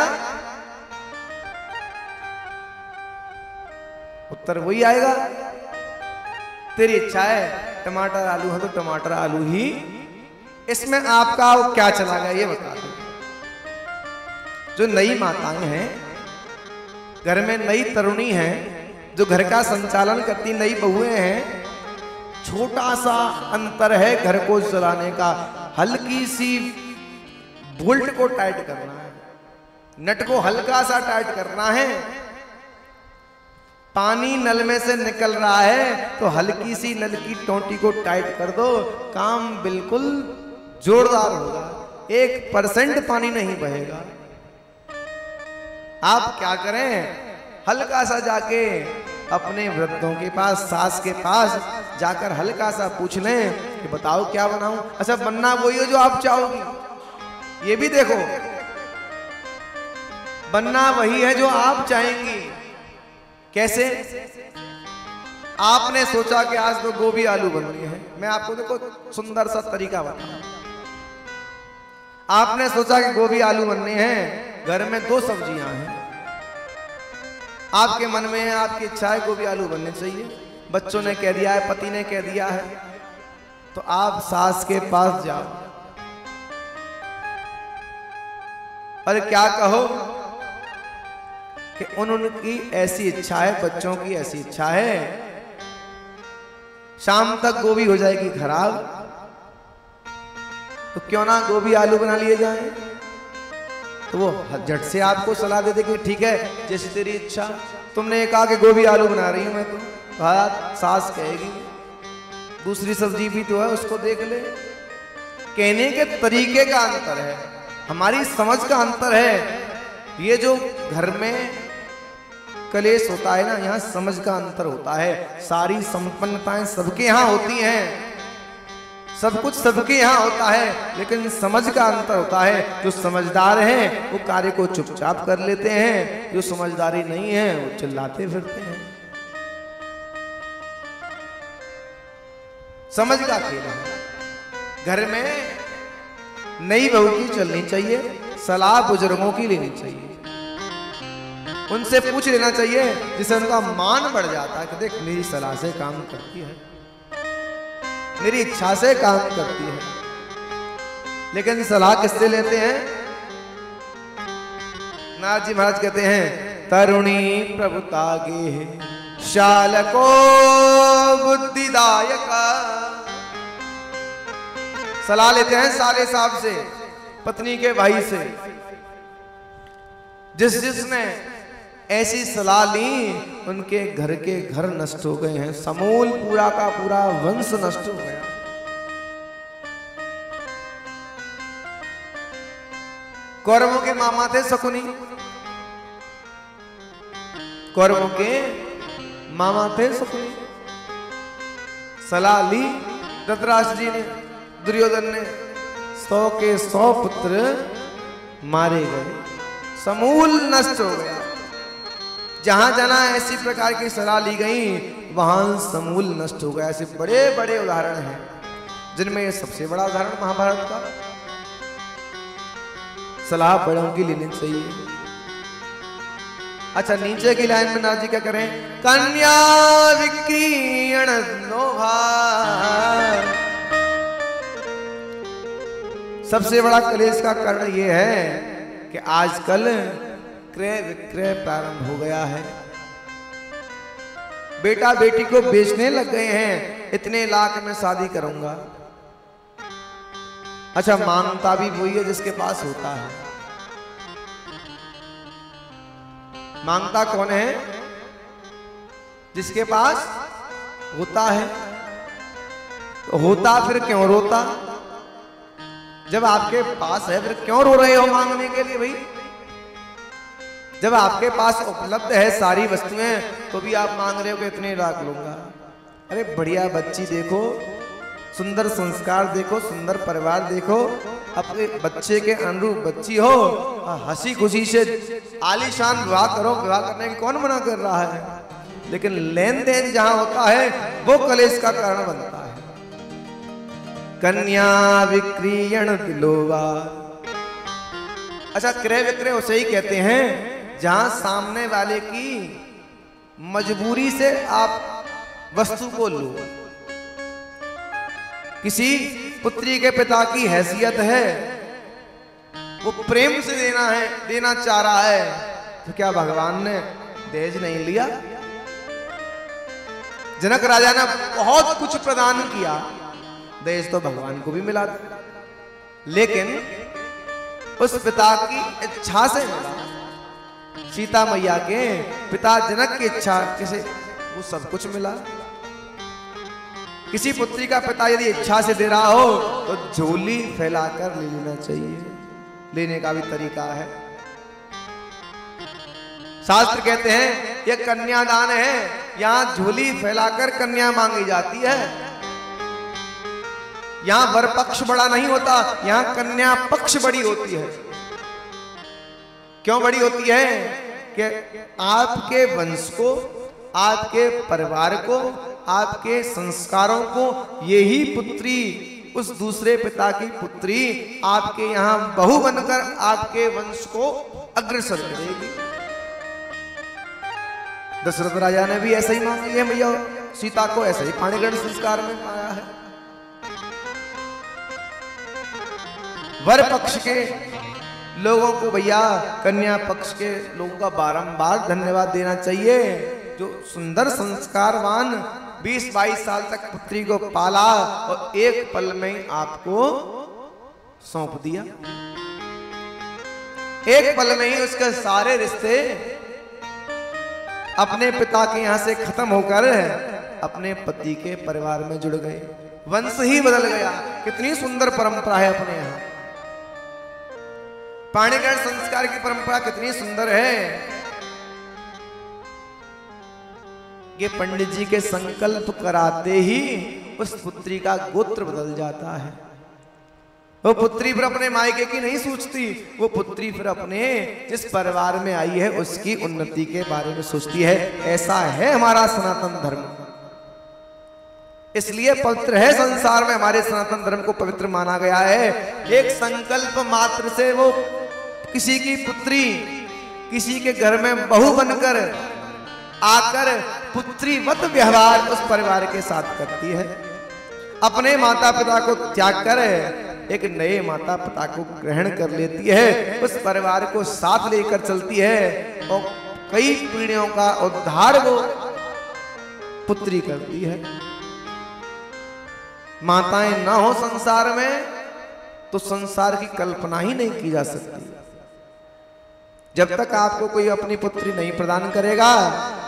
उत्तर वही आएगा, तेरी इच्छा है टमाटर आलू है तो टमाटर आलू ही। इसमें आपका क्या चला गया ये बता दो। जो नई माताएं हैं, घर में नई तरुणी हैं, जो घर का संचालन करती नई बहुएं हैं, छोटा सा अंतर है घर को चलाने का। हल्की सी बोल्ट को टाइट करना है, नट को हल्का सा टाइट करना है। पानी नल में से निकल रहा है तो हल्की सी नल की टोंटी को टाइट कर दो, काम बिल्कुल जोरदार होगा, 1% पानी नहीं बहेगा। आप क्या करें, हल्का सा जाके अपने वृद्धों के पास, सास के पास जाकर हल्का सा पूछ लें कि बताओ क्या बनाऊं। अच्छा, बनना वही हो जो आप चाहोगी, ये भी देखो, बनना वही है जो आप चाहेंगी। कैसे? आपने सोचा कि आज तो गोभी आलू बननी है, मैं आपको देखो सुंदर सा तरीका बताऊं। आपने सोचा कि गोभी आलू बनने हैं, घर में 2 सब्जियां हैं, आपके मन में है, आपकी इच्छा है गोभी आलू बनने चाहिए, बच्चों ने कह दिया है, पति ने कह दिया है, तो आप सास के पास जाओ और क्या कहो कि उनकी ऐसी इच्छा है, बच्चों की ऐसी इच्छा है, शाम तक गोभी हो जाएगी खराब, तो क्यों ना गोभी आलू बना लिए जाए। तो वो झट से आपको सलाह दे दे कि ठीक है जैसी तेरी इच्छा। तुमने कहा कि गोभी आलू बना रही हूं मैं, तो कहा सास कहेगी दूसरी सब्जी भी तो है उसको देख ले। कहने के तरीके का अंतर है, हमारी समझ का अंतर है। ये जो घर में कलेश होता है ना, यहाँ समझ का अंतर होता है। सारी संपन्नताएं सबके यहाँ होती हैं, सब कुछ सबके यहाँ होता है, लेकिन समझ का अंतर होता है। जो समझदार हैं वो कार्य को चुपचाप कर लेते हैं, जो समझदारी नहीं है वो चिल्लाते फिरते हैं। समझ का खेल है। घर में नई बहू की चलनी चाहिए, सलाह बुजुर्गों की लेनी चाहिए, उनसे पूछ लेना चाहिए, जिससे उनका मान बढ़ जाता है कि देख मेरी सलाह से काम करती है, मेरी इच्छा से काम करती है। लेकिन सलाह किससे लेते हैं? नारद जी महाराज कहते हैं तरुणी प्रभुता गे शालको बुद्धिदायक। सलाह लेते हैं साले साहब से, पत्नी के भाई से। जिसने ऐसी सलाह ली उनके घर के घर नष्ट हो गए हैं, समूल पूरा का पूरा वंश नष्ट हो गया। कौरवों के मामा थे शकुनी, कौरवों के मामा थे शकुनी। सलाह ली धृतराष्ट्र जी ने, दुर्योधन ने, 100 के 100 पुत्र मारे गए, समूल नष्ट हो गया। जहां जाना ऐसी प्रकार की सलाह ली गई वहां समूल नष्ट हो गया। ऐसे बड़े बड़े उदाहरण हैं, जिनमें ये सबसे बड़ा उदाहरण महाभारत का। सलाह बड़ों की लेनी चाहिए। अच्छा, नीचे की लाइन में नाथ जी क्या करें? कन्या विकीर्ण नोभा। सबसे बड़ा कलेश का कारण यह है कि आजकल क्रय विक्रय प्रारंभ हो गया है। बेटा बेटी को बेचने लग गए हैं, इतने लाख में शादी करूंगा। अच्छा, मांगता भी वही है जिसके पास होता है। मांगता कौन है? जिसके पास होता है। तो होता फिर क्यों रोता? जब आपके पास है फिर क्यों रो रहे हो मांगने के लिए भाई? जब आपके पास उपलब्ध है सारी वस्तुएं तो भी आप मांग रहे हो कि इतने लाख लूंगा। अरे बढ़िया बच्ची देखो, सुंदर संस्कार देखो, सुंदर परिवार देखो, अपने बच्चे के अनुरूप बच्ची हो, हंसी खुशी से आलीशान विवाह करो। विवाह करने की कौन मना कर रहा है? लेकिन लेन देन जहां होता है वो कलेश का कारण बनता है। कन्या विक्रियण दिलोवा। अच्छा, क्रय विक्रय उसे ही कहते हैं जहां सामने वाले की मजबूरी से आप वस्तु को लो। किसी पुत्री के पिता की हैसियत है, वो प्रेम से देना चाह रहा है, तो क्या भगवान ने दहेज नहीं लिया? जनक राजा ने बहुत कुछ प्रदान किया, दहेज तो भगवान को भी मिला था, लेकिन उस पिता की इच्छा से मिला। सीता मैया के पिता जनक की इच्छा से वो सब कुछ मिला। किसी पुत्री का पिता यदि इच्छा से दे रहा हो तो झोली फैलाकर ले लेना चाहिए, लेने का भी तरीका है। शास्त्र कहते हैं यह कन्यादान है, यहां झोली फैलाकर कन्या मांगी जाती है। यहां वर पक्ष बड़ा नहीं होता, यहां कन्या पक्ष बड़ी होती है। क्यों बड़ी होती है? कि आपके वंश को, आपके परिवार को, आपके संस्कारों को यही पुत्री, उस दूसरे पिता की पुत्री आपके यहां बहू बनकर आपके वंश को अग्रसर करेगी। दशरथ राजा ने भी ऐसा ही मांग लिया भैया, सीता को ऐसा ही पाणिग्रहण संस्कार में पाया है। वर पक्ष के लोगों को भैया कन्या पक्ष के लोगों का बारंबार धन्यवाद देना चाहिए, जो सुंदर संस्कारवान 20-22 साल तक पुत्री को पाला और एक पल में आपको सौंप दिया। एक पल में ही उसके सारे रिश्ते अपने पिता के यहां से खत्म होकर अपने पति के परिवार में जुड़ गए, वंश ही बदल गया। कितनी सुंदर परंपरा है अपने यहां, पाणिग्रहण संस्कार की परंपरा कितनी सुंदर है। ये पंडित जी के संकल्प कराते ही उस पुत्री का गोत्र बदल जाता है। वो पुत्री फिर अपने मायके की नहीं सोचती, वो पुत्री फिर अपने जिस परिवार में आई है उसकी उन्नति के बारे में सोचती है। ऐसा है हमारा सनातन धर्म, इसलिए पवित्र है। संसार में हमारे सनातन धर्म को पवित्र माना गया है। एक संकल्प मात्र से वो किसी की पुत्री किसी के घर में बहू बनकर आकर पुत्रीवत व्यवहार उस परिवार के साथ करती है। अपने माता पिता को त्याग कर एक नए माता पिता को ग्रहण कर लेती है, उस परिवार को साथ लेकर चलती है और कई पीढ़ियों का उद्धार वो पुत्री करती है। माताएं ना हो संसार में तो संसार की कल्पना ही नहीं की जा सकती। जब तक आपको कोई अपनी पुत्री नहीं प्रदान करेगा,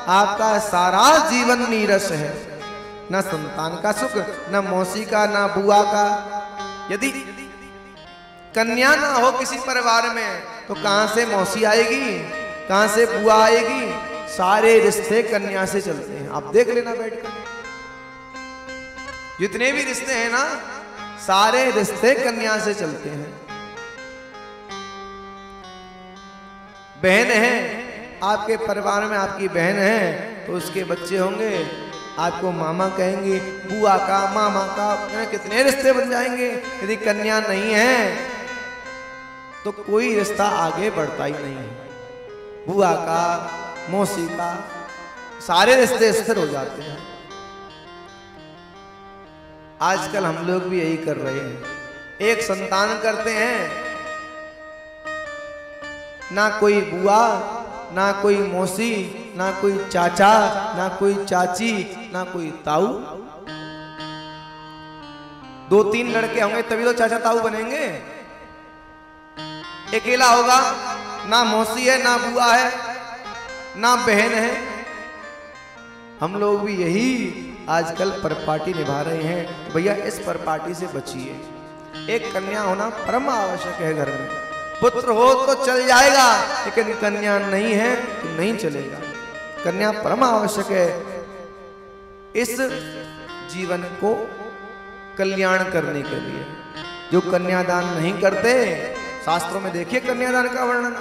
आपका सारा जीवन नीरस है। न संतान का सुख, न मौसी का, न बुआ का। यदि कन्या ना हो किसी परिवार में तो कहां से मौसी आएगी, कहां से बुआ आएगी? सारे रिश्ते कन्या से चलते हैं। आप देख लेना बैठकर, जितने भी रिश्ते हैं ना, सारे रिश्ते कन्या से चलते हैं। बहन है आपके परिवार में, आपकी बहन है तो उसके बच्चे होंगे, आपको मामा कहेंगे, बुआ का, मामा का, कितने रिश्ते बन जाएंगे। यदि कन्या नहीं है तो कोई रिश्ता आगे बढ़ता ही नहीं है। बुआ का, मौसी का, सारे रिश्ते स्थिर हो जाते हैं। आजकल हम लोग भी यही कर रहे हैं। एक संतान करते हैं, ना कोई बुआ, ना कोई मौसी, ना कोई चाचा, ना कोई चाची, ना कोई ताऊ। 2-3 लड़के होंगे तभी तो चाचा ताऊ बनेंगे। अकेला होगा, ना मौसी है, ना बुआ है, ना बहन है। हम लोग भी यही आजकल परपाटी निभा रहे हैं। भैया इस परपाटी से बचिए। एक कन्या होना परम आवश्यक है घर में। पुत्र हो तो चल जाएगा, लेकिन कन्या नहीं है तो नहीं चलेगा। कन्या परम आवश्यक है इस जीवन को कल्याण करने के लिए। जो कन्यादान नहीं करते, शास्त्रों में देखिए कन्यादान का वर्णन।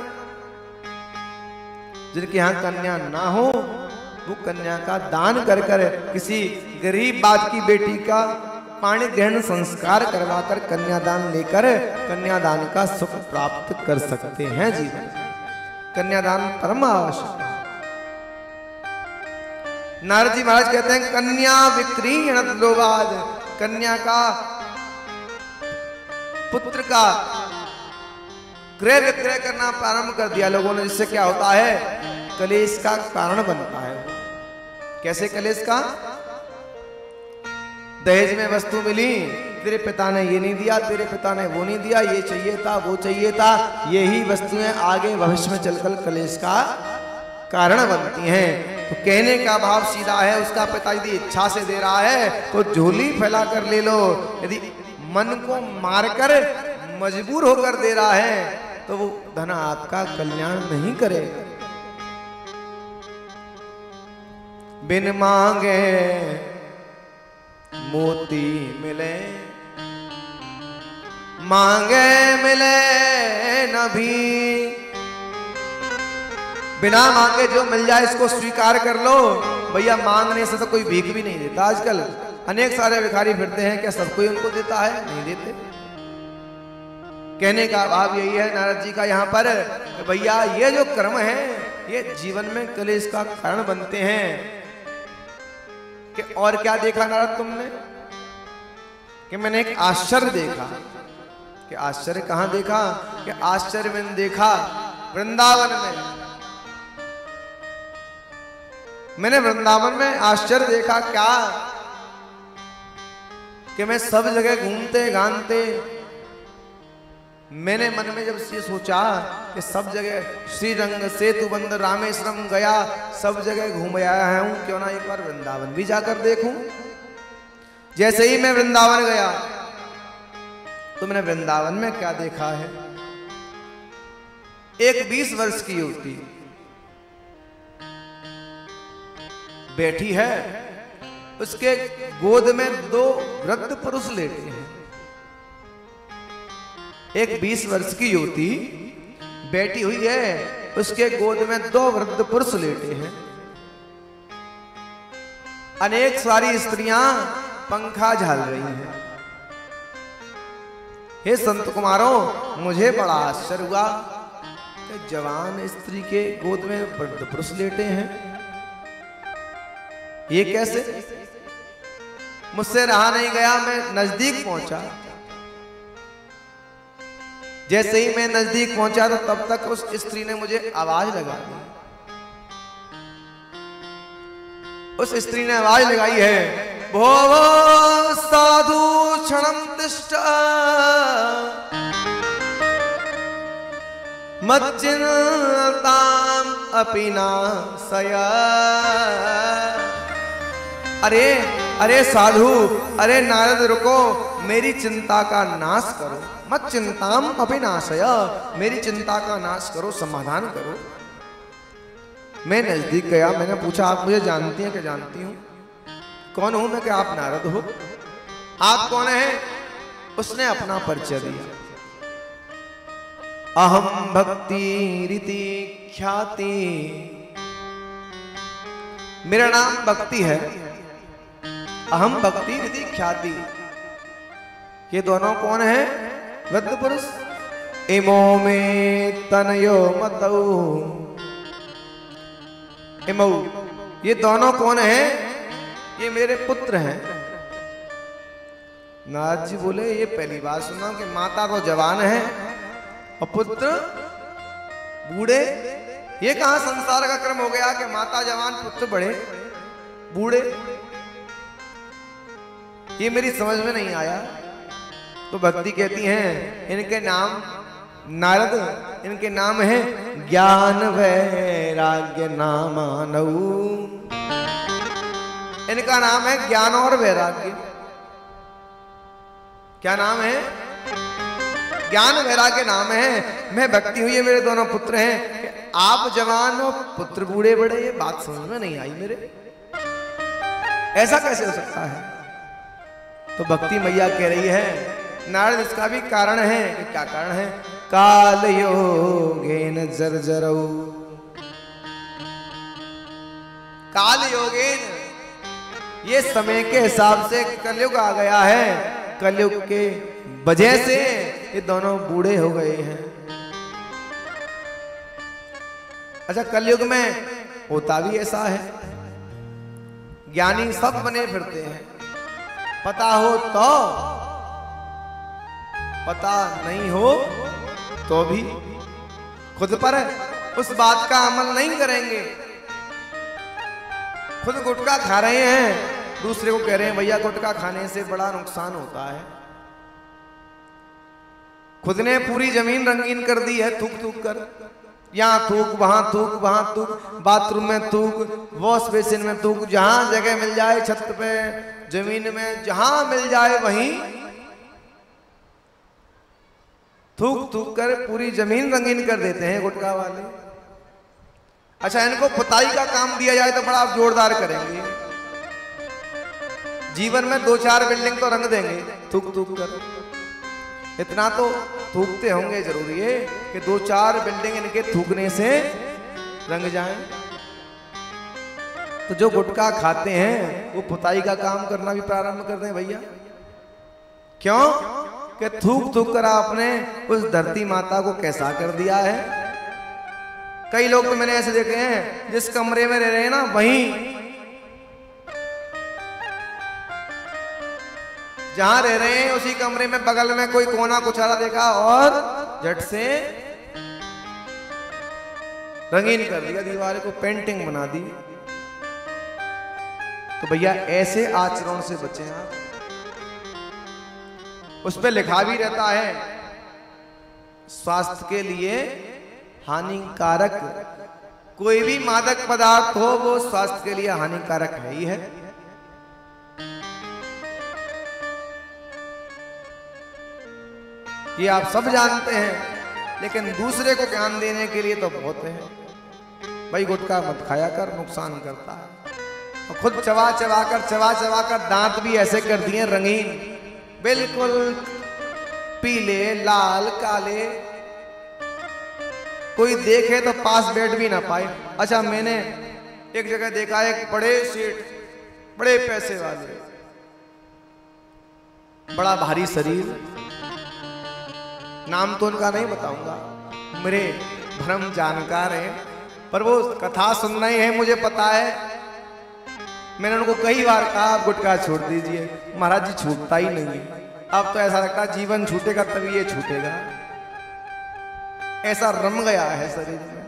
जिनके यहां कन्या ना हो वो कन्या का दान कर कर किसी गरीब बाप की बेटी का पाणी ग्रहण संस्कार करवाकर कन्यादान लेकर कन्यादान का सुख प्राप्त कर सकते हैं जीवन। कन्यादान परम आवश्यक है। नारद जी महाराज कहते हैं कन्या विक्रीण लोभाद, कन्या का पुत्र का क्रय विक्रय करना प्रारंभ कर दिया लोगों ने, जिससे क्या होता है कलेश का कारण बनता है। कैसे कलेश का? दहेज में वस्तु मिली, तेरे पिता ने ये नहीं दिया, तेरे पिता ने वो नहीं दिया, ये चाहिए था वो चाहिए था, यही वस्तुएं आगे भविष्य में चलकर कलेश का कारण बनती हैं। तो कहने का भाव सीधा है, उसका पिता यदि इच्छा से दे रहा है तो झोली फैला कर ले लो, यदि मन को मारकर मजबूर होकर दे रहा है तो वो धन आपका कल्याण नहीं करेगा। बिन मांगे मोती मिले, मांगे मिले न भी। बिना मांगे जो मिल जाए इसको स्वीकार कर लो। भैया मांगने से तो कोई भीख भी नहीं देता। आजकल अनेक सारे भिखारी फिरते हैं, क्या सब कोई उनको देता है? नहीं देते। कहने का भाव यही है नारद जी का यहाँ पर, भैया ये जो कर्म है ये जीवन में कलेश का कारण बनते हैं। कि और क्या देखा नारद तुमने? कि मैंने एक आश्चर्य देखा। कि आश्चर्य कहां देखा? कि आश्चर्य मैंने देखा वृंदावन में। मैंने वृंदावन में आश्चर्य देखा। क्या? कि मैं सब जगह घूमते गानते, मैंने मन में जब ये सोचा कि सब जगह श्रीरंग सेतुबंद रामेश्वरम गया, सब जगह घूम आया हूं, क्यों ना एक बार वृंदावन भी जाकर देखूं। जैसे ही मैं वृंदावन गया तो मैंने वृंदावन में क्या देखा है? एक 20 वर्ष की युवती बैठी है, उसके गोद में 2 वृद्ध पुरुष लेटे हैं। एक 20 वर्ष की युवती बैठी हुई है, उसके गोद में 2 वृद्ध पुरुष लेटे हैं। अनेक सारी स्त्रियां पंखा झाल रही हैं। हे संत कुमारों, मुझे बड़ा आश्चर्य हुआ कि जवान स्त्री के गोद में वृद्ध पुरुष लेटे हैं। ये कैसे? मुझसे रहा नहीं गया, मैं नजदीक पहुंचा। जैसे ही मैं नजदीक पहुंचा तो तब तक उस स्त्री ने मुझे आवाज लगा दी। उस स्त्री ने आवाज लगाई है, भो साधु क्षणम तिष्ठ मच्चिंताम अपि नाशय। अरे अरे साधु, अरे नारद रुको, मेरी चिंता का नाश करो। मत चिंताम अपि नाशय, मेरी चिंता का नाश करो, समाधान करो। मैं नजदीक गया, मैंने पूछा आप मुझे जानती हैं? कि जानती हूं। कौन हूं मैं? कि आप नारद हो। आप कौन हैं? उसने अपना परिचय दिया। अहम भक्ति रीति ख्याति, मेरा नाम भक्ति है। अहम भक्ति रीति ख्याति। ये दोनों कौन है? वृद्ध पुरुष। इमो में तनयो मतौ, इमो, ये दोनों कौन है? ये मेरे पुत्र हैं। नारद जी बोले ये पहली बार सुना कि माता तो जवान है और पुत्र बूढ़े। ये कहां संसार का क्रम हो गया कि माता जवान पुत्र बड़े बूढ़े? ये मेरी समझ में नहीं आया। तो भक्ति कहती हैं इनके नाम नारद, इनके नाम है ज्ञान वैराग्य नामानऊ। इनका नाम है ज्ञान और वैराग्य। क्या नाम है? ज्ञान वैराग्य नाम है। मैं भक्ति हुई है, मेरे दोनों पुत्र हैं। आप जवान हो, पुत्र बूढ़े बड़े, ये बात समझ में नहीं आई मेरे। ऐसा कैसे हो सकता है? तो भक्ति मैया कह रही है नारद इसका भी कारण है। कि क्या कारण है? काल योगेन जर्जरौ, काल योगेन, ये समय के हिसाब से कलयुग आ गया है, कलयुग के वजह से ये दोनों बूढ़े हो गए हैं। अच्छा, कलयुग में होता भी ऐसा है, ज्ञानी सब बने फिरते हैं, पता हो तो, पता नहीं हो तो भी खुद पर उस बात का अमल नहीं करेंगे। खुद गुटखा खा रहे हैं, दूसरे को कह रहे हैं भैया गुटखा खाने से बड़ा नुकसान होता है। खुद ने पूरी जमीन रंगीन कर दी है थूक थूक कर, यहाँ थूक वहां थूक वहां थूक, बाथरूम में थूक, वॉश बेसिन में थूक, जहां जगह मिल जाए, छत पे, जमीन में, जहां मिल जाए वहीं थूक थूक कर पूरी जमीन रंगीन कर देते हैं गुटखा वाले। अच्छा, इनको पुताई का काम दिया जाए तो बड़ा जोरदार करेंगे, जीवन में 2-4 बिल्डिंग तो रंग देंगे थूक थूक कर। इतना तो थूकते होंगे, जरूरी है कि 2-4 बिल्डिंग इनके थूकने से रंग जाएं। तो जो गुटखा खाते हैं वो पुताई का काम करना भी प्रारंभ कर दें भैया। क्यों कि थूक थूक कर आपने उस धरती माता को कैसा कर दिया है। कई लोग तो मैंने ऐसे देखे हैं, जिस कमरे में रह रहे हैं ना, वहीं जहां रह रहे हैं उसी कमरे में बगल में कोई कोना कुचारा देखा और झट से रंगीन कर दिया, दीवार को पेंटिंग बना दी। तो भैया ऐसे आचरण से बचें आप। उस पर लिखा भी रहता है स्वास्थ्य के लिए हानिकारक, कोई भी मादक पदार्थ हो वो स्वास्थ्य के लिए हानिकारक है ही है। ये आप सब जानते हैं, लेकिन दूसरे को ज्ञान देने के लिए तो बहुत है। भाई गुटखा मत खाया कर, नुकसान करता है। और खुद चबा चबा कर दांत भी ऐसे कर दिए रंगीन, बिल्कुल पीले लाल काले, कोई देखे तो पास बैठ भी ना पाए। अच्छा, मैंने एक जगह देखा, एक बड़े सेठ, बड़े पैसे वाले, बड़ा भारी शरीर, नाम तो उनका नहीं बताऊंगा, मेरे भ्रम जानकार हैं, पर वो कथा सुनना ही है, मुझे पता है। मैंने उनको कई बार कहा आप गुटखा छोड़ दीजिए, महाराज जी छूटता ही नहीं है। अब तो ऐसा लगता है जीवन छूटेगा तभी ये छूटेगा, ऐसा रम गया है शरीर में।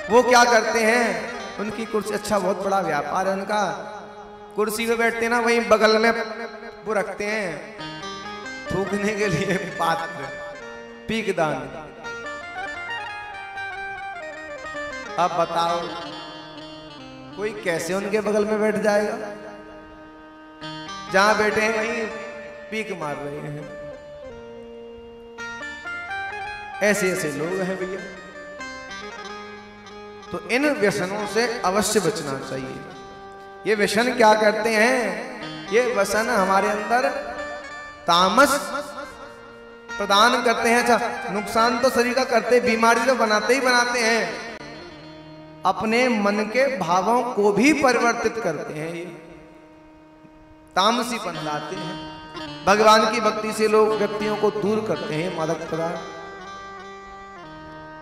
वो क्या करते हैं, उनकी कुर्सी, अच्छा बहुत बड़ा व्यापार है उनका, कुर्सी पे बैठते हैं ना, वहीं बगल में वो रखते हैं थूकने के लिए पात्र, पीकदान। अब बताओ कोई कैसे उनके बगल में बैठ जाएगा? जहां बैठे हैं वहीं पीक मार रहे हैं। ऐसे ऐसे लोग हैं भैया। तो इन व्यसनों से अवश्य बचना चाहिए। ये व्यसन क्या करते हैं, ये व्यसन हमारे अंदर तामस प्रदान करते हैं। अच्छा, नुकसान तो शरीर का करते, बीमारी तो बनाते ही बनाते हैं, अपने मन के भावों को भी परिवर्तित करते हैं, ये तामसीपन लाते हैं। भगवान की भक्ति से लोग व्यक्तियों को दूर करते हैं मादक पदार्थ,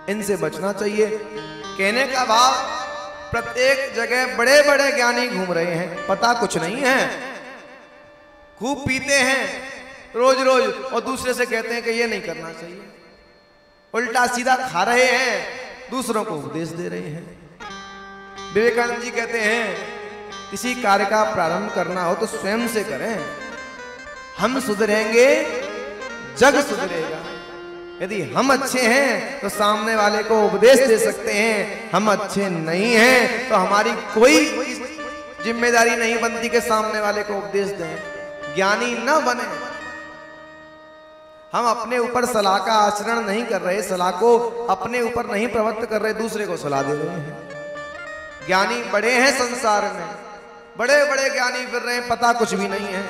इनसे बचना चाहिए। कहने का भाव, प्रत्येक जगह बड़े बड़े ज्ञानी घूम रहे हैं, पता कुछ नहीं है, खूब पीते हैं रोज रोज और दूसरे से कहते हैं कि ये नहीं करना चाहिए, उल्टा सीधा खा रहे हैं, दूसरों को उपदेश दे रहे हैं। विवेकानंद जी कहते हैं किसी कार्य का प्रारंभ करना हो तो स्वयं से करें, हम सुधरेंगे जग सुधरेगा। यदि हम अच्छे हैं तो सामने वाले को उपदेश दे सकते हैं, हम अच्छे नहीं हैं तो हमारी कोई जिम्मेदारी नहीं बनती कि सामने वाले को उपदेश दें। ज्ञानी न बने, हम अपने ऊपर सलाह का आचरण नहीं कर रहे, सलाह को अपने ऊपर नहीं प्रवृत्त कर रहे, दूसरे को सलाह दे रहे हैं। ज्ञानी बड़े हैं संसार में, बड़े बड़े ज्ञानी फिर रहे हैं, पता कुछ भी नहीं है।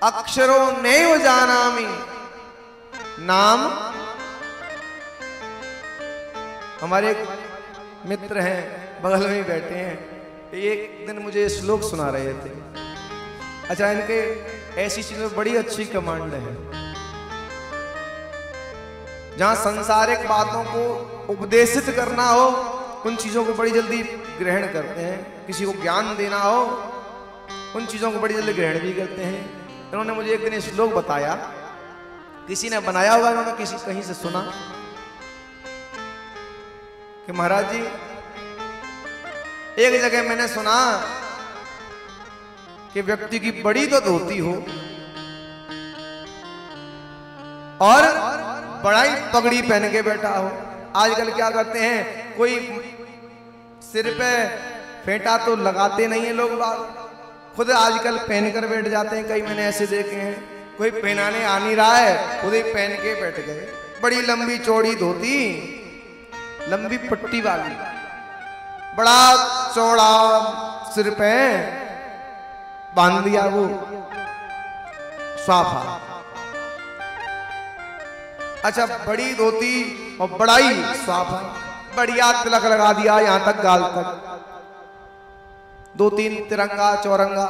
अक्षरों नैव जानामि, नाम। हमारे एक मित्र हैं बगल में ही बैठे हैं, एक दिन मुझे श्लोक सुना रहे थे। अच्छा, इनके ऐसी चीजों में बड़ी अच्छी कमांड है, जहां संसारिक बातों को उपदेशित करना हो उन चीजों को बड़ी जल्दी ग्रहण करते हैं, किसी को ज्ञान देना हो उन चीजों को बड़ी जल्दी ग्रहण भी करते हैं। इन्होंने मुझे एक दिन श्लोक बताया, किसी ने बनाया होगा, इन्होंने किसी कहीं से सुना कि महाराज जी एक जगह मैंने सुना कि व्यक्ति की बड़ी तो धोती हो और बड़ा ही पगड़ी पहन के बैठा हो। आजकल क्या करते हैं, कोई सिर पे फेंटा तो लगाते नहीं है लोग बाग, खुद आजकल पहन कर बैठ जाते हैं। कई मैंने ऐसे देखे हैं, कोई पहनाने आ नहीं रहा है, खुद ही पहन के बैठ गए। बड़ी लंबी चौड़ी धोती, लंबी पट्टी वाली, बड़ा चौड़ा सिर पे बांध दिया वो साफा। अच्छा, बड़ी धोती और बड़ा ही साफा, बढ़िया तिलक लगा दिया यहां तक गाल तक, 2-3 तिरंगा चौरंगा।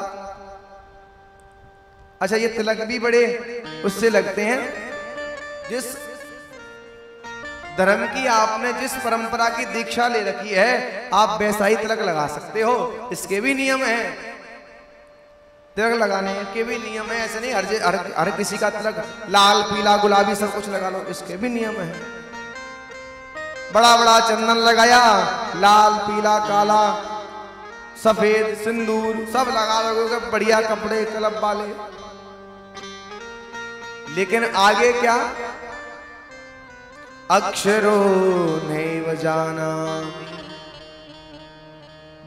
अच्छा, ये तिलक भी बड़े उससे लगते हैं, जिस धर्म की आपने जिस परंपरा की दीक्षा ले रखी है आप वैसा ही तिलक लगा सकते हो। इसके भी नियम है, तिलक लगाने के भी नियम है। ऐसे नहीं हर किसी का तिलक लाल पीला गुलाबी सब कुछ लगा लो, इसके भी नियम है। बड़ा बड़ा चंदन लगाया, लाल पीला काला सफेद सिंदूर सब लगा लोगे, बढ़िया कपड़े कलब वाले। लेकिन आगे क्या, अक्षरो नैव जानामि,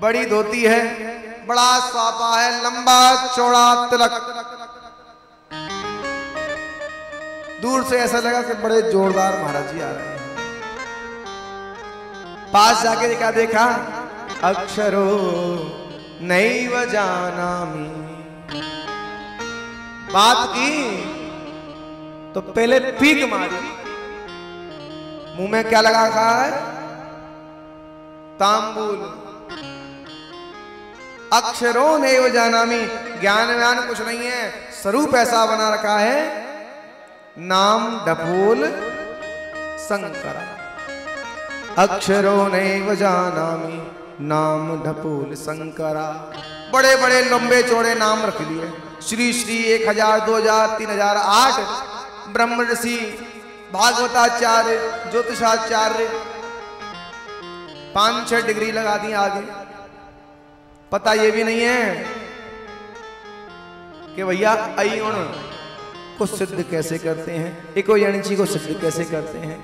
बड़ी धोती है, बड़ा साफा है, लंबा चौड़ा तिलक, दूर से ऐसा लगा कि बड़े जोरदार महाराज जी आ रहे हैं। पास जाके क्या देखा, अक्षरो नैव जानामि। बात की तो पहले पीक मारी, मुंह में क्या लगा रखा है, तांबूल। अक्षरो नैव जानामि, ज्ञान व्यान कुछ नहीं है, स्वरूप ऐसा बना रखा है, नाम ढपोल शंकरा। अक्षरो नैव जानामि नाम ढपोल शंकरा। बड़े बड़े लंबे चौड़े नाम रख लिए, श्री श्री 1000 2000 3008, ब्रह्म ऋषि भागवताचार्य ज्योतिषाचार्य, 5-6 डिग्री लगा दी आगे। पता ये भी नहीं है कि भैया अयुण को सिद्ध कैसे करते हैं, एको यणची को सिद्ध कैसे करते हैं,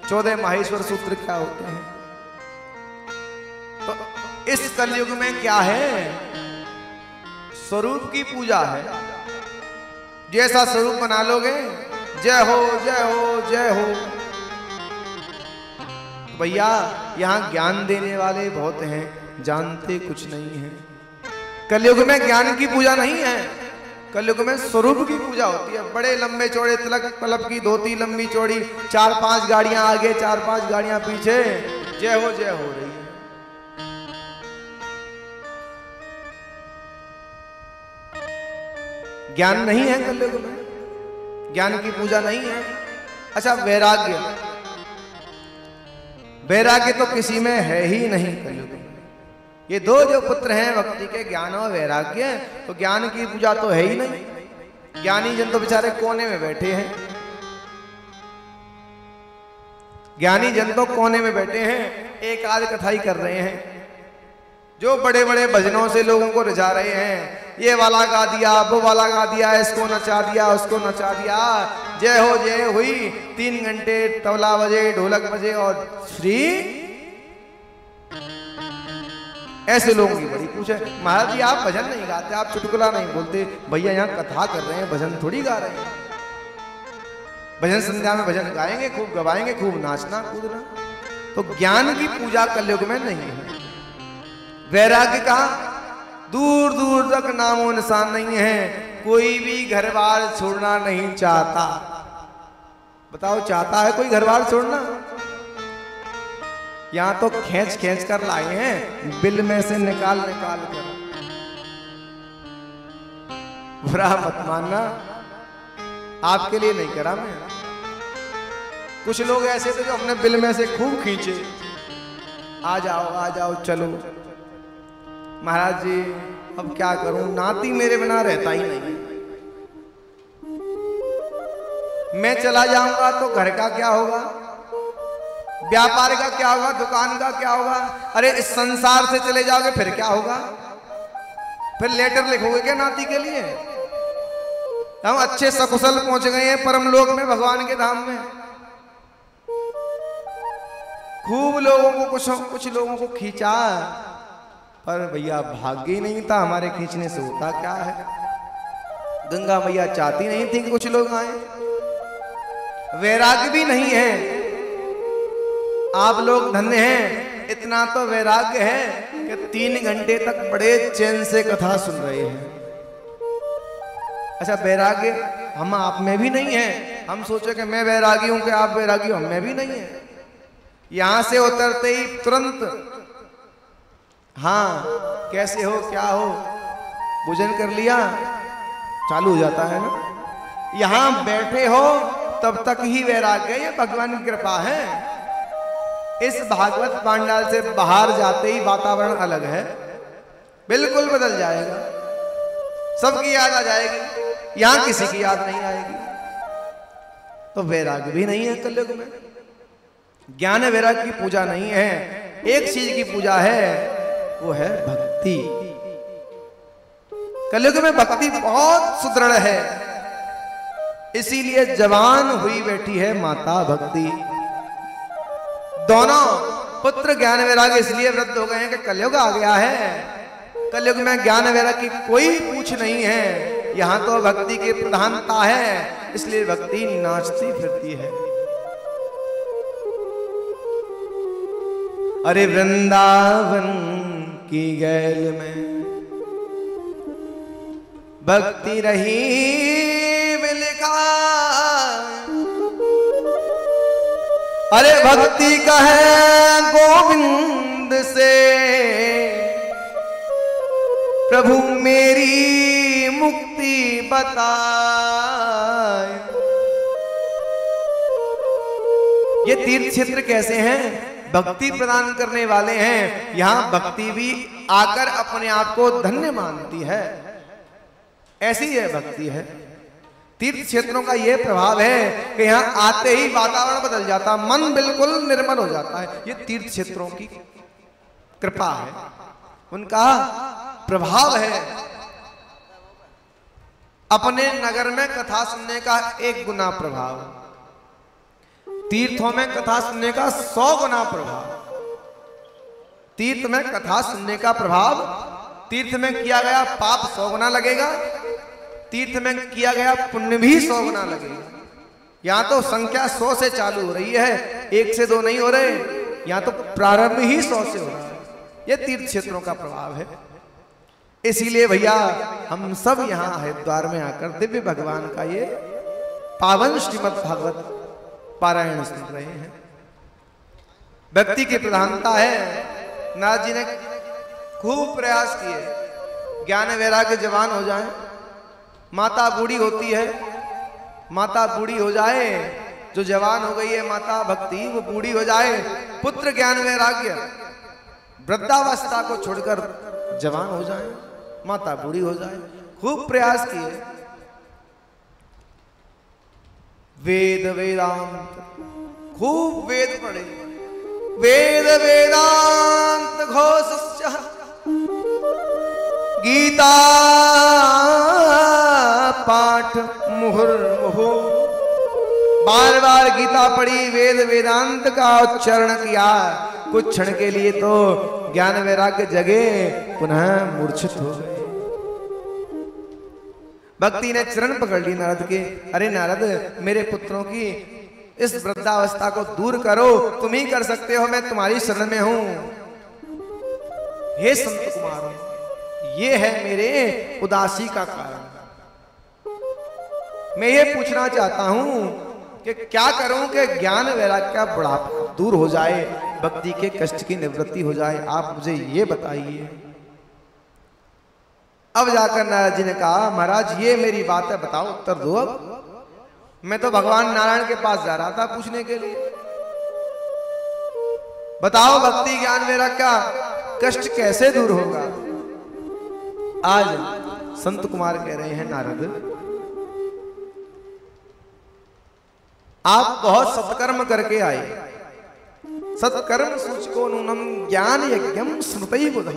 14 माहेश्वर सूत्र क्या होते हैं। तो इस कलयुग में क्या है, स्वरूप की पूजा है। जैसा स्वरूप बना लोगे, जय हो जय हो जय हो। भैया यहां ज्ञान देने वाले बहुत हैं, जानते कुछ नहीं है। कलयुग में ज्ञान की पूजा नहीं है, कलयुग में स्वरूप की पूजा होती है। बड़े लंबे चौड़े तिलक, तलब की धोती लंबी चौड़ी, 4-5 गाड़ियां आगे 4-5 गाड़ियां पीछे, जय हो रही है। ज्ञान नहीं है कलयुग में, ज्ञान की पूजा नहीं है। अच्छा, वैराग्य, वैराग्य तो किसी में है ही नहीं कलयुग में। ये दो जो पुत्र हैं भक्ति के, ज्ञान और वैराग्य, तो ज्ञान की पूजा तो है ही नहीं। ज्ञानी जन तो बेचारे कोने में बैठे हैं, ज्ञानी जन तो कोने में बैठे हैं, एक आध कथाई कर रहे हैं, जो बड़े बड़े भजनों से लोगों को रिझा रहे हैं। ये वाला गा दिया, वो वाला गा दिया, इसको नचा दिया, उसको नचा दिया, जय हो जय हुई। 3 घंटे तबला बजे, ढोलक बजे और श्री। ऐसे लोगों की बड़ी पूछ है। महाराज जी आप भजन नहीं गाते, आप चुटकुला नहीं बोलते। भैया यहाँ कथा कर रहे हैं, भजन थोड़ी गा रहे हैं। भजन संध्या में भजन गाएंगे, खूब गवाएंगे, खूब नाचना कूदना। तो ज्ञान की पूजा कलयुग में नहीं है। वैराग्य का दूर दूर तक नामो निशान नहीं है। कोई भी घर बार छोड़ना नहीं चाहता। बताओ, चाहता है कोई घर बार छोड़ना? यहाँ तो खींच खींच कर लाए हैं, बिल में से निकाल निकाल कर। बुरा मत मानना, आपके लिए नहीं करा मैं। कुछ लोग ऐसे थे जो अपने बिल में से खूब खींचे, आ जाओ चलो। महाराज जी अब क्या करूं, नाती मेरे बिना रहता ही नहीं। मैं चला जाऊंगा तो घर का क्या होगा, व्यापार का क्या होगा, दुकान का क्या होगा। अरे इस संसार से चले जाओगे फिर क्या होगा, फिर लेटर लिखोगे क्या नाती के लिए। हम अच्छे सकुशल पहुंच गए हैं परम लोक में, भगवान के धाम में। खूब लोगों को कुछ लोगों को खींचा, पर भैया भाग्य ही नहीं था हमारे खींचने से। होता क्या है, गंगा मैया चाहती नहीं थी कि कुछ लोग आए। वैराग्य भी नहीं है। आप लोग धन्य हैं, इतना तो वैराग्य है कि 3 घंटे तक बड़े चैन से कथा सुन रहे हैं। अच्छा, वैराग्य हम आप में भी नहीं है। हम सोचे कि मैं वैरागी हूं कि आप वैरागी हो, हम में भी नहीं है। यहां से उतरते ही तुरंत हाँ कैसे हो, क्या हो, भोजन कर लिया, चालू हो जाता है ना। यहां बैठे हो तब तक ही वैराग्य, ये भगवान की कृपा है। इस भागवत पांडाल से बाहर जाते ही वातावरण अलग है, बिल्कुल बदल जाएगा। सबकी याद आ जाएगी, यहां किसी की याद नहीं आएगी। तो वैराग्य भी नहीं है कलयुग में। ज्ञान वैराग्य की पूजा नहीं है, एक चीज की पूजा है, वो है भक्ति। कलयुग में भक्ति बहुत सुदृढ़ है, इसीलिए जवान हुई बैठी है माता भक्ति। दोनों पुत्र ज्ञान वैराग्य इसलिए वृद्ध हो गए हैं कि कलयुग आ गया है। कलयुग में ज्ञान वैराग्य की कोई पूछ नहीं है, यहां तो भक्ति की प्रधानता है, इसलिए भक्ति नाचती फिरती है। अरे वृंदावन की गैल में भक्ति रही बिलका, अरे भक्ति का है गोविंद से प्रभु मेरी मुक्ति बताए। ये तीर्थ क्षेत्र कैसे हैं, भक्ति प्रदान करने वाले हैं। यहां भक्ति भी आकर अपने आप को धन्य मानती है, ऐसी यह भक्ति है। तीर्थ क्षेत्रों का यह प्रभाव है कि यहां आते ही वातावरण बदल जाता, मन बिल्कुल निर्मल हो जाता है। ये तीर्थ क्षेत्रों की कृपा है, उनका प्रभाव है। अपने नगर में कथा सुनने का 1 गुना प्रभाव, तीर्थों में कथा सुनने का 100 गुना प्रभाव। तीर्थ में कथा सुनने का प्रभाव, तीर्थ में किया गया पाप 100 गुना लगेगा, तीर्थ में किया गया पुण्य भी 100 गुना लगेगा। यहां तो संख्या 100 से चालू हो रही है, 1 से 2 नहीं हो रहे, यहां तो प्रारंभ ही 100 से हो रहा है। यह तीर्थ क्षेत्रों का प्रभाव है। इसीलिए भैया हम सब यहां हरिद्वार में आकर दिव्य भगवान का ये पावन श्रीमद् भागवत पारायण सुन रहे हैं। भक्ति की प्रधानता है। नारद जी ने खूब प्रयास किए, ज्ञान वैराग्य जवान हो जाए। माता बूढ़ी होती है, माता बूढ़ी हो जाए, जो जवान हो गई है माता भक्ति, वो बूढ़ी हो जाए। पुत्र ज्ञान वैराग्य वृद्धावस्था को छोड़कर जवान हो जाए, माता बूढ़ी हो जाए। खूब प्रयास किए। वेद वेदांत, खूब वेद पढ़े, वेद वेदांत घोषश्च गीता पाठ मुहुर्मुहु। बार बार गीता पढ़ी, वेद वेदांत का उच्चारण किया। कुछ क्षण के लिए तो ज्ञान वैराग्य जगे, पुनः मूर्छित हो गए। भक्ति ने चरण पकड़ ली नारद के। अरे नारद, मेरे पुत्रों की इस वृद्धावस्था को दूर करो, तुम ही कर सकते हो, मैं तुम्हारी शरण में हूं। हे संत कुमारों, ये है मेरे उदासी का कारण। मैं ये पूछना चाहता हूं कि क्या करूं कि ज्ञान वैराग्य का बुढ़ापा दूर हो जाए, भक्ति के कष्ट की निवृत्ति हो जाए, आप मुझे ये बताइए। अब जाकर नारद जी ने कहा, महाराज ये मेरी बात है, बताओ उत्तर दो। अब मैं तो भगवान नारायण के पास जा रहा था पूछने के लिए, बताओ भक्ति ज्ञान वैराग्य का कष्ट कैसे दूर होगा। आज संत कुमार कह रहे हैं, नारद आप बहुत सत्कर्म करके आए, सत्कर्म सूचको नूनम ज्ञान यज्ञम स्मृति बुध।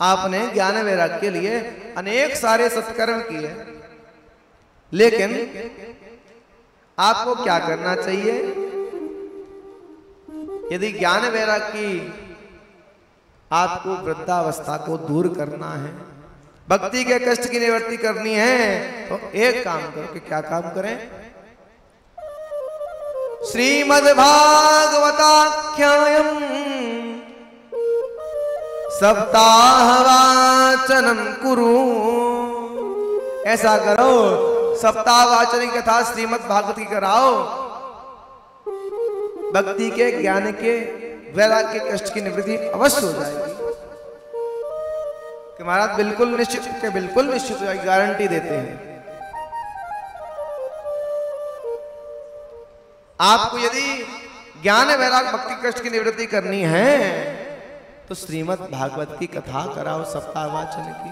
आपने ज्ञान वैराग्य के लिए अनेक सारे सत्कर्म किए, लेकिन आपको क्या करना चाहिए? यदि ज्ञान वैराग्य की आपको वृद्धावस्था को दूर करना है, भक्ति के कष्ट की निवृत्ति करनी है, तो एक काम करो। कि क्या काम करें? श्रीमद्भागवताख्यायम् सप्ताहवाचनम कुरु। ऐसा करो, सप्ताहवाचन की कथा श्रीमद् भागवत की कराओ। भक्ति के ज्ञान के वैराग्य के कष्ट की निवृत्ति अवश्य हो जाएगी। कि महाराज बिल्कुल निश्चित हो जाएगी, गारंटी देते हैं। आपको यदि ज्ञान वैराग्य भक्ति कष्ट की निवृत्ति करनी है तो श्रीमद् भागवत की कथा कराओ, सप्ताहवाचन की।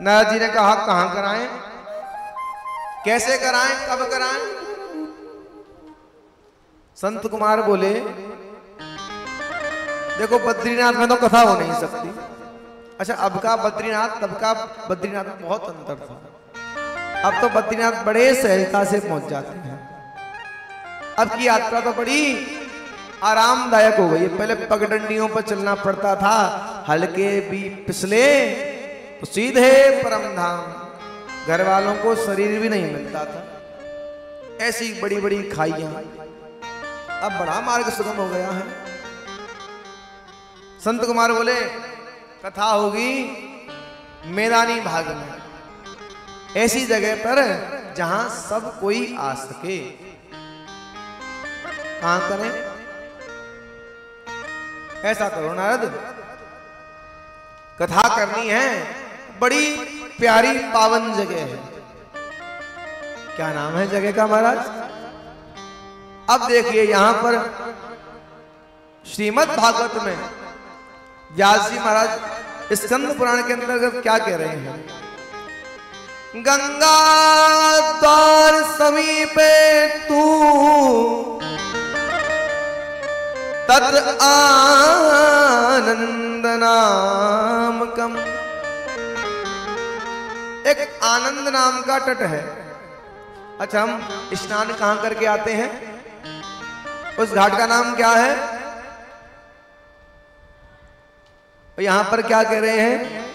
नारद जी ने कहा, कहां कराएं, कैसे कराएं, कब कराएं? संत कुमार बोले, देखो बद्रीनाथ में तो कथा हो नहीं सकती। अच्छा, अब का बद्रीनाथ तब का बद्रीनाथ में बहुत अंतर था। अब तो बद्रीनाथ बड़े सहजता से पहुंच जाते हैं। अब की यात्रा तो बड़ी आरामदायक हो गई है। पहले पगडंडियों पर चलना पड़ता था, हल्के भी फिसले तो सीधे परम धाम। घर वालों को शरीर भी नहीं मिलता था, ऐसी बड़ी बड़ी खाइयां। अब बड़ा मार्ग सुगम हो गया है। संत कुमार बोले, कथा होगी मैदानी भाग में, ऐसी जगह पर जहां सब कोई आ सके। कहां करें? ऐसा करो नारद, कथा करनी है, बड़ी प्यारी पावन जगह है। क्या नाम है जगह का महाराज? अब देखिए, यहां पर श्रीमद् भागवत में व्यास जी महाराज स्कंद पुराण के अंतर्गत क्या कह रहे हैं? गंगा द्वार समीपे तू तत् आनंद नामकम। एक आनंद नाम का तट है। अच्छा, हम स्नान कहां करके आते हैं? उस घाट का नाम क्या है? यहां पर क्या कह रहे हैं?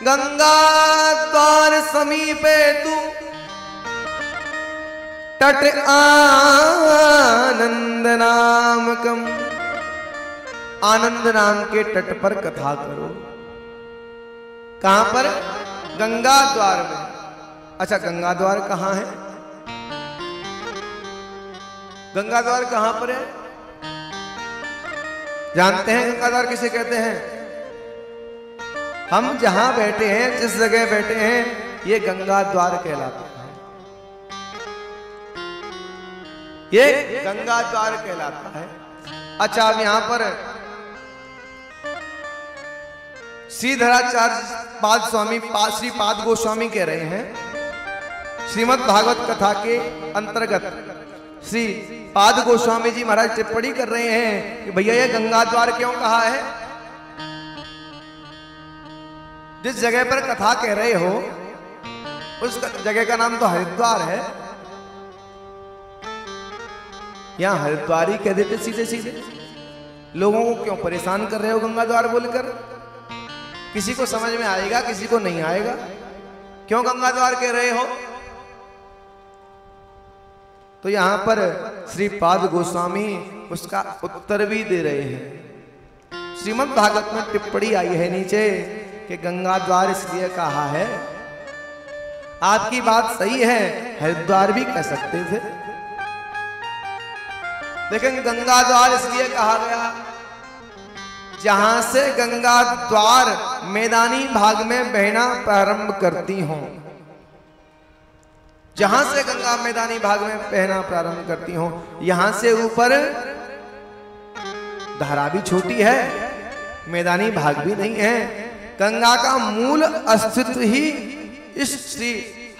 गंगा द्वार समीपे तू तट आनंद नामकम। आनंद नाम के तट पर कथा करो। कहां पर? गंगा द्वार में। अच्छा, गंगा द्वार कहां है? गंगा द्वार कहां पर है? जानते हैं गंगा द्वार किसे कहते हैं? हम जहां बैठे हैं, जिस जगह बैठे हैं, ये गंगा द्वार कहलाता है। ये गंगा द्वार कहलाता है। अच्छा, अब यहां पर श्रीधराचार्य पाद स्वामी श्री पाद गोस्वामी कह रहे हैं, श्रीमद् भागवत कथा के अंतर्गत श्री पाद गोस्वामी जी महाराज टिप्पणी कर रहे हैं कि भैया ये गंगा द्वार क्यों कहा है? जिस जगह पर कथा कह रहे हो उस जगह का नाम तो हरिद्वार है। यहां हरिद्वार ही कह देते सीधे सीधे। लोगों को क्यों परेशान कर रहे हो गंगा द्वार बोलकर? किसी को समझ में आएगा, किसी को नहीं आएगा। क्यों गंगा द्वार कह रहे हो? तो यहां पर श्री पाद गोस्वामी उसका उत्तर भी दे रहे हैं। श्रीमद् भागवत में टिप्पणी आई है नीचे कि गंगा द्वार इसलिए कहा है। आपकी बात सही है, हरिद्वार भी कह सकते थे, लेकिन गंगा द्वार इसलिए कहा गया जहां से गंगा द्वार मैदानी भाग में बहना प्रारंभ करती हो। जहां से गंगा मैदानी भाग में बहना प्रारंभ करती हो, यहां से ऊपर धारा भी छोटी है, मैदानी भाग भी नहीं है। गंगा का मूल अस्तित्व ही इस श्री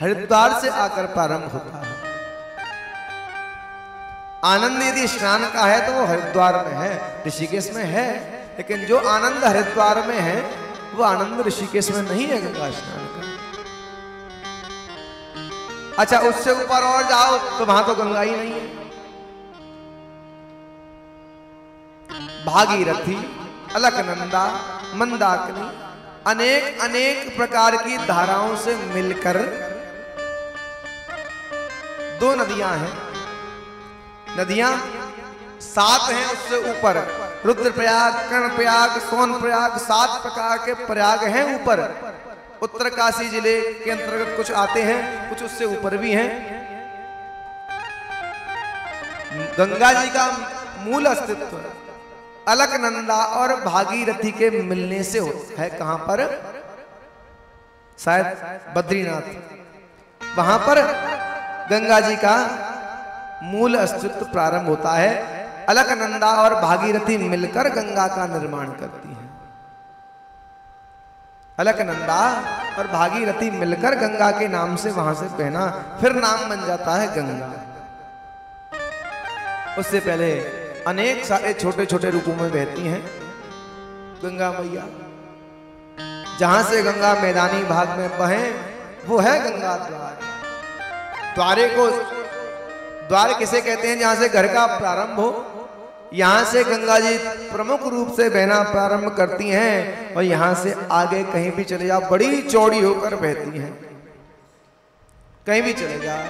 हरिद्वार से आकर प्रारंभ होता है। आनंद यदि स्नान का है तो वो हरिद्वार में है, ऋषिकेश में है, लेकिन जो आनंद हरिद्वार में है वो आनंद ऋषिकेश में नहीं है गंगा स्नान का। अच्छा, उससे ऊपर और जाओ तो वहां तो गंगा ही नहीं है। भागीरथी, अलकनंदा, मंदाकिनी अनेक अनेक प्रकार की धाराओं से मिलकर दो नदियां हैं। नदियां 7 हैं, उससे ऊपर रुद्रप्रयाग, कर्णप्रयाग, सोनप्रयाग, 7 प्रकार के प्रयाग हैं ऊपर। उत्तरकाशी जिले के अंतर्गत कुछ आते हैं, कुछ उससे ऊपर भी हैं। गंगा जी का मूल अस्तित्व अलकनंदा और भागीरथी के मिलने से होता है। कहां पर? शायद बद्रीनाथ। वहां पर गंगा जी का मूल अस्तित्व प्रारंभ होता है। अलकनंदा और भागीरथी मिलकर गंगा का निर्माण करती हैं। अलकनंदा और भागीरथी मिलकर गंगा के नाम से वहां से बहना फिर नाम बन जाता है गंगा। उससे पहले अनेक सारे छोटे छोटे रूपों में बहती हैं गंगा मैया। जहां से गंगा मैदानी भाग में बहे वो है गंगा द्वार। द्वार किसे कहते हैं? जहां से घर का प्रारंभ हो। यहां से गंगा जी प्रमुख रूप से बहना प्रारंभ करती हैं और यहां से आगे कहीं भी चले जाओ बड़ी चौड़ी होकर बहती हैं। कहीं भी चले जाओ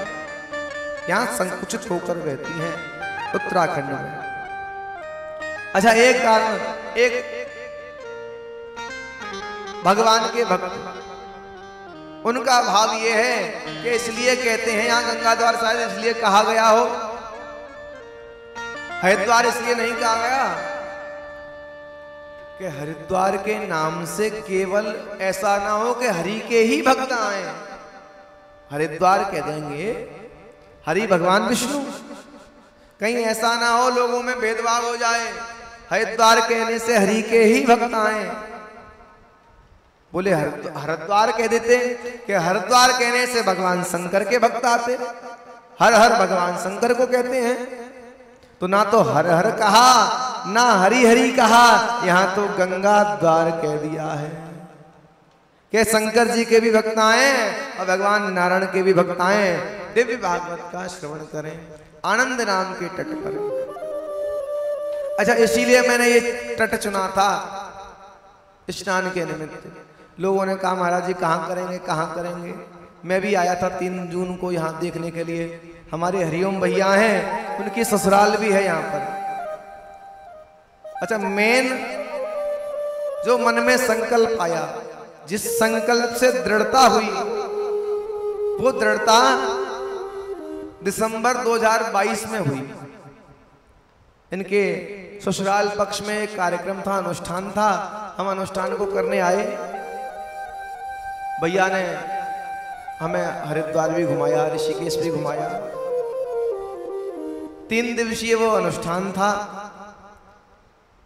यहां संकुचित होकर बहती हैं उत्तराखंड में। अच्छा, एक कारण, एक भगवान के भक्त उनका भाव ये है कि इसलिए कहते हैं यहां गंगा द्वार, शायद इसलिए कहा गया हो, हरिद्वार इसलिए नहीं कहा गया कि हरिद्वार के नाम से केवल ऐसा ना हो कि हरि के ही भक्त आए। हरिद्वार कह देंगे हरि भगवान विष्णु, कहीं ऐसा ना हो लोगों में भेदभाव हो जाए। हरिद्वार कहने से हरि के ही भक्त आए। बोले हरिद्वार कह देते कि हरिद्वार कहने से भगवान शंकर के भक्त आते। हर हर भगवान शंकर को कहते हैं, तो ना तो हर हर कहा ना हरि हरि कहा, यहां तो गंगा द्वार कह दिया है कि शंकर जी के भी भक्त आए और भगवान नारायण के भी भक्त आए। दिव्य भागवत का श्रवण करें आनंद नाम के तट पर। अच्छा, इसीलिए मैंने ये तट चुना था स्नान के निमित्त। लोगों ने कहा महाराज जी कहाँ करेंगे, कहाँ करेंगे। मैं भी आया था 3 जून को यहाँ देखने के लिए। हमारे हरिओम भैया हैं, उनकी ससुराल भी है यहाँ पर। अच्छा, मेन जो मन में संकल्प आया, जिस संकल्प से दृढ़ता हुई, वो दृढ़ता दिसंबर 2022 में हुई। इनके ससुराल पक्ष में एक कार्यक्रम था, अनुष्ठान था। हम अनुष्ठान को करने आए। भैया ने हमें हरिद्वार भी घुमाया, ऋषिकेश भी घुमाया। 3 दिवसीय वो अनुष्ठान था।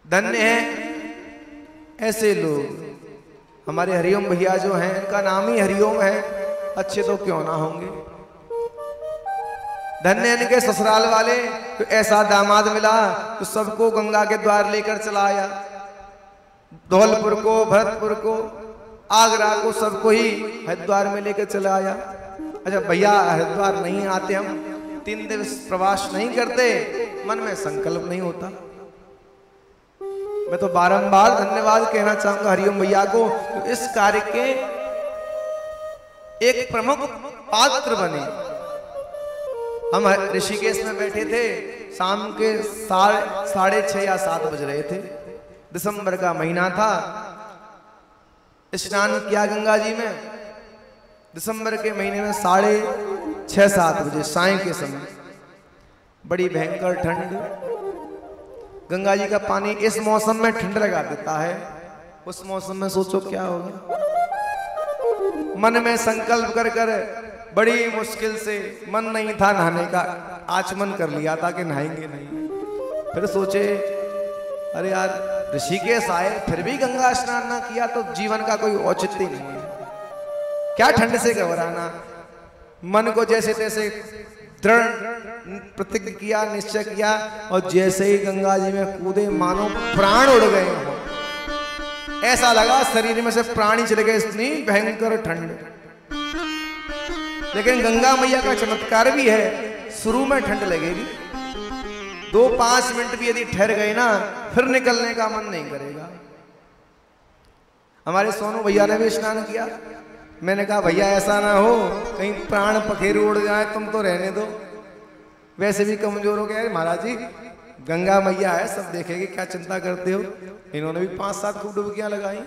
धन्य है ऐसे लोग। हमारे हरिओम भैया जो हैं, इनका नाम ही हरिओम है, अच्छे तो क्यों ना होंगे। धन्य इनके ससुराल वाले, तो ऐसा दामाद मिला तो सबको गंगा के द्वार लेकर चला आया। धौलपुर को, भरतपुर को, आगरा को, सबको ही हरिद्वार में लेकर चला आया। अच्छा भैया, हरिद्वार नहीं आते हम, 3 दिवस प्रवास नहीं करते, मन में संकल्प नहीं होता। मैं तो बारंबार धन्यवाद कहना चाहूंगा हरिओम भैया को, तो इस कार्य के एक प्रमुख पात्र बने। हम ऋषिकेश में बैठे थे, शाम के 6:30 या 7 बज रहे थे। दिसंबर का महीना था। स्नान किया गंगा जी में। दिसंबर के महीने में 6:30-7 बजे साय के समय, बड़ी भयंकर ठंड। गंगा जी का पानी इस मौसम में ठंड लगा देता है, उस मौसम में सोचो क्या होगा। मन में संकल्प कर कर बड़ी मुश्किल से, मन नहीं था नहाने का, आचमन कर लिया था कि नहाएंगे नहीं। फिर सोचे अरे यार ऋषिकेश आए फिर भी गंगा स्नान ना किया तो जीवन का कोई औचित्य नहीं है, क्या ठंड से घबराना। मन को जैसे तैसे दृढ़ प्रतिज्ञा किया, निश्चय किया, और जैसे ही गंगा जी में कूदे मानो प्राण उड़ गए हो। ऐसा लगा शरीर में से प्राण ही चले गए, इतनी भयंकर ठंड। लेकिन गंगा मैया का चमत्कार भी है, शुरू में ठंड लगेगी, 2-5 मिनट भी यदि ठहर गए ना फिर निकलने का मन नहीं करेगा। हमारे सोनू भैया ने भी स्नान किया। मैंने कहा भैया ऐसा ना हो कहीं प्राण पखेरु उड़ जाए, तुम तो रहने दो, वैसे भी कमजोर हो गए। महाराज जी गंगा मैया है, सब देखेगी, क्या चिंता करते हो। इन्होंने भी 5-7 खूब डुबकियां लगाई।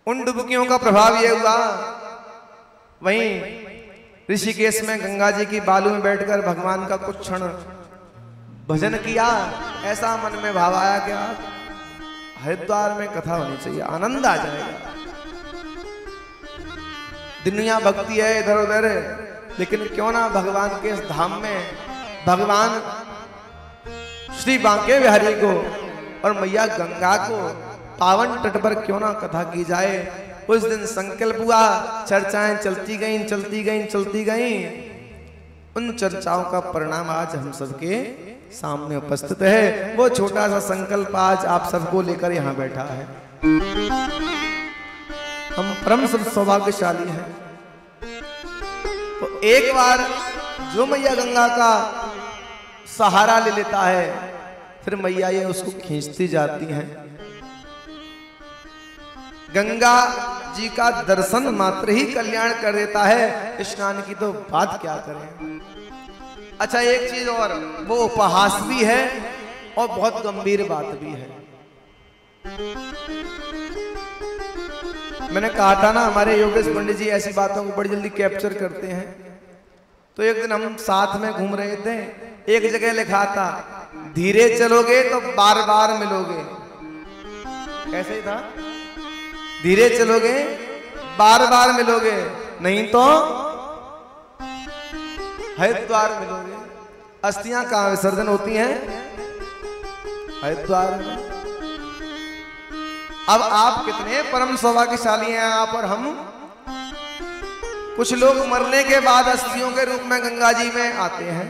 उन डुबकियों का प्रभाव यह हुआ, वहीं ऋषिकेश में गंगा जी की बालू में बैठकर भगवान का कुछ क्षण भजन किया। ऐसा मन में भाव आया कि हरिद्वार में कथा होनी चाहिए, आनंद आ जाएगा। दुनिया भक्ति है इधर उधर, लेकिन क्यों ना भगवान के इस धाम में भगवान श्री बांके बिहारी को और मैया गंगा को पावन तट पर क्यों ना कथा की जाए। उस दिन संकल्प हुआ, चर्चाएं चलती गईं, चलती गईं, चलती गईं। उन चर्चाओं का परिणाम आज हम सबके सामने उपस्थित है। वो छोटा सा संकल्प आज आप सबको लेकर यहाँ बैठा है। हम परम सौभाग्यशाली हैं। तो एक बार जो मैया गंगा का सहारा ले लेता है, फिर मैया ये उसको खींचती जाती हैं। गंगा जी का दर्शन मात्र ही कल्याण कर देता है, स्नान की तो बात क्या करें। अच्छा एक चीज और, वो उपहास भी है और बहुत गंभीर बात भी है। मैंने कहा था ना हमारे योगेश पंडित जी ऐसी बातों को बड़ी जल्दी कैप्चर करते हैं। तो एक दिन हम साथ में घूम रहे थे, एक जगह लिखा था धीरे चलोगे तो बार बार मिलोगे। ऐसे ही था, धीरे चलोगे बार बार मिलोगे, नहीं तो हरिद्वार मिलोगे। अस्थियां कहां विसर्जन होती हैं? हरिद्वार में। अब आप कितने परम सौभाग्यशाली हैं आप और हम। कुछ लोग मरने के बाद अस्थियों के रूप में गंगा जी में आते हैं,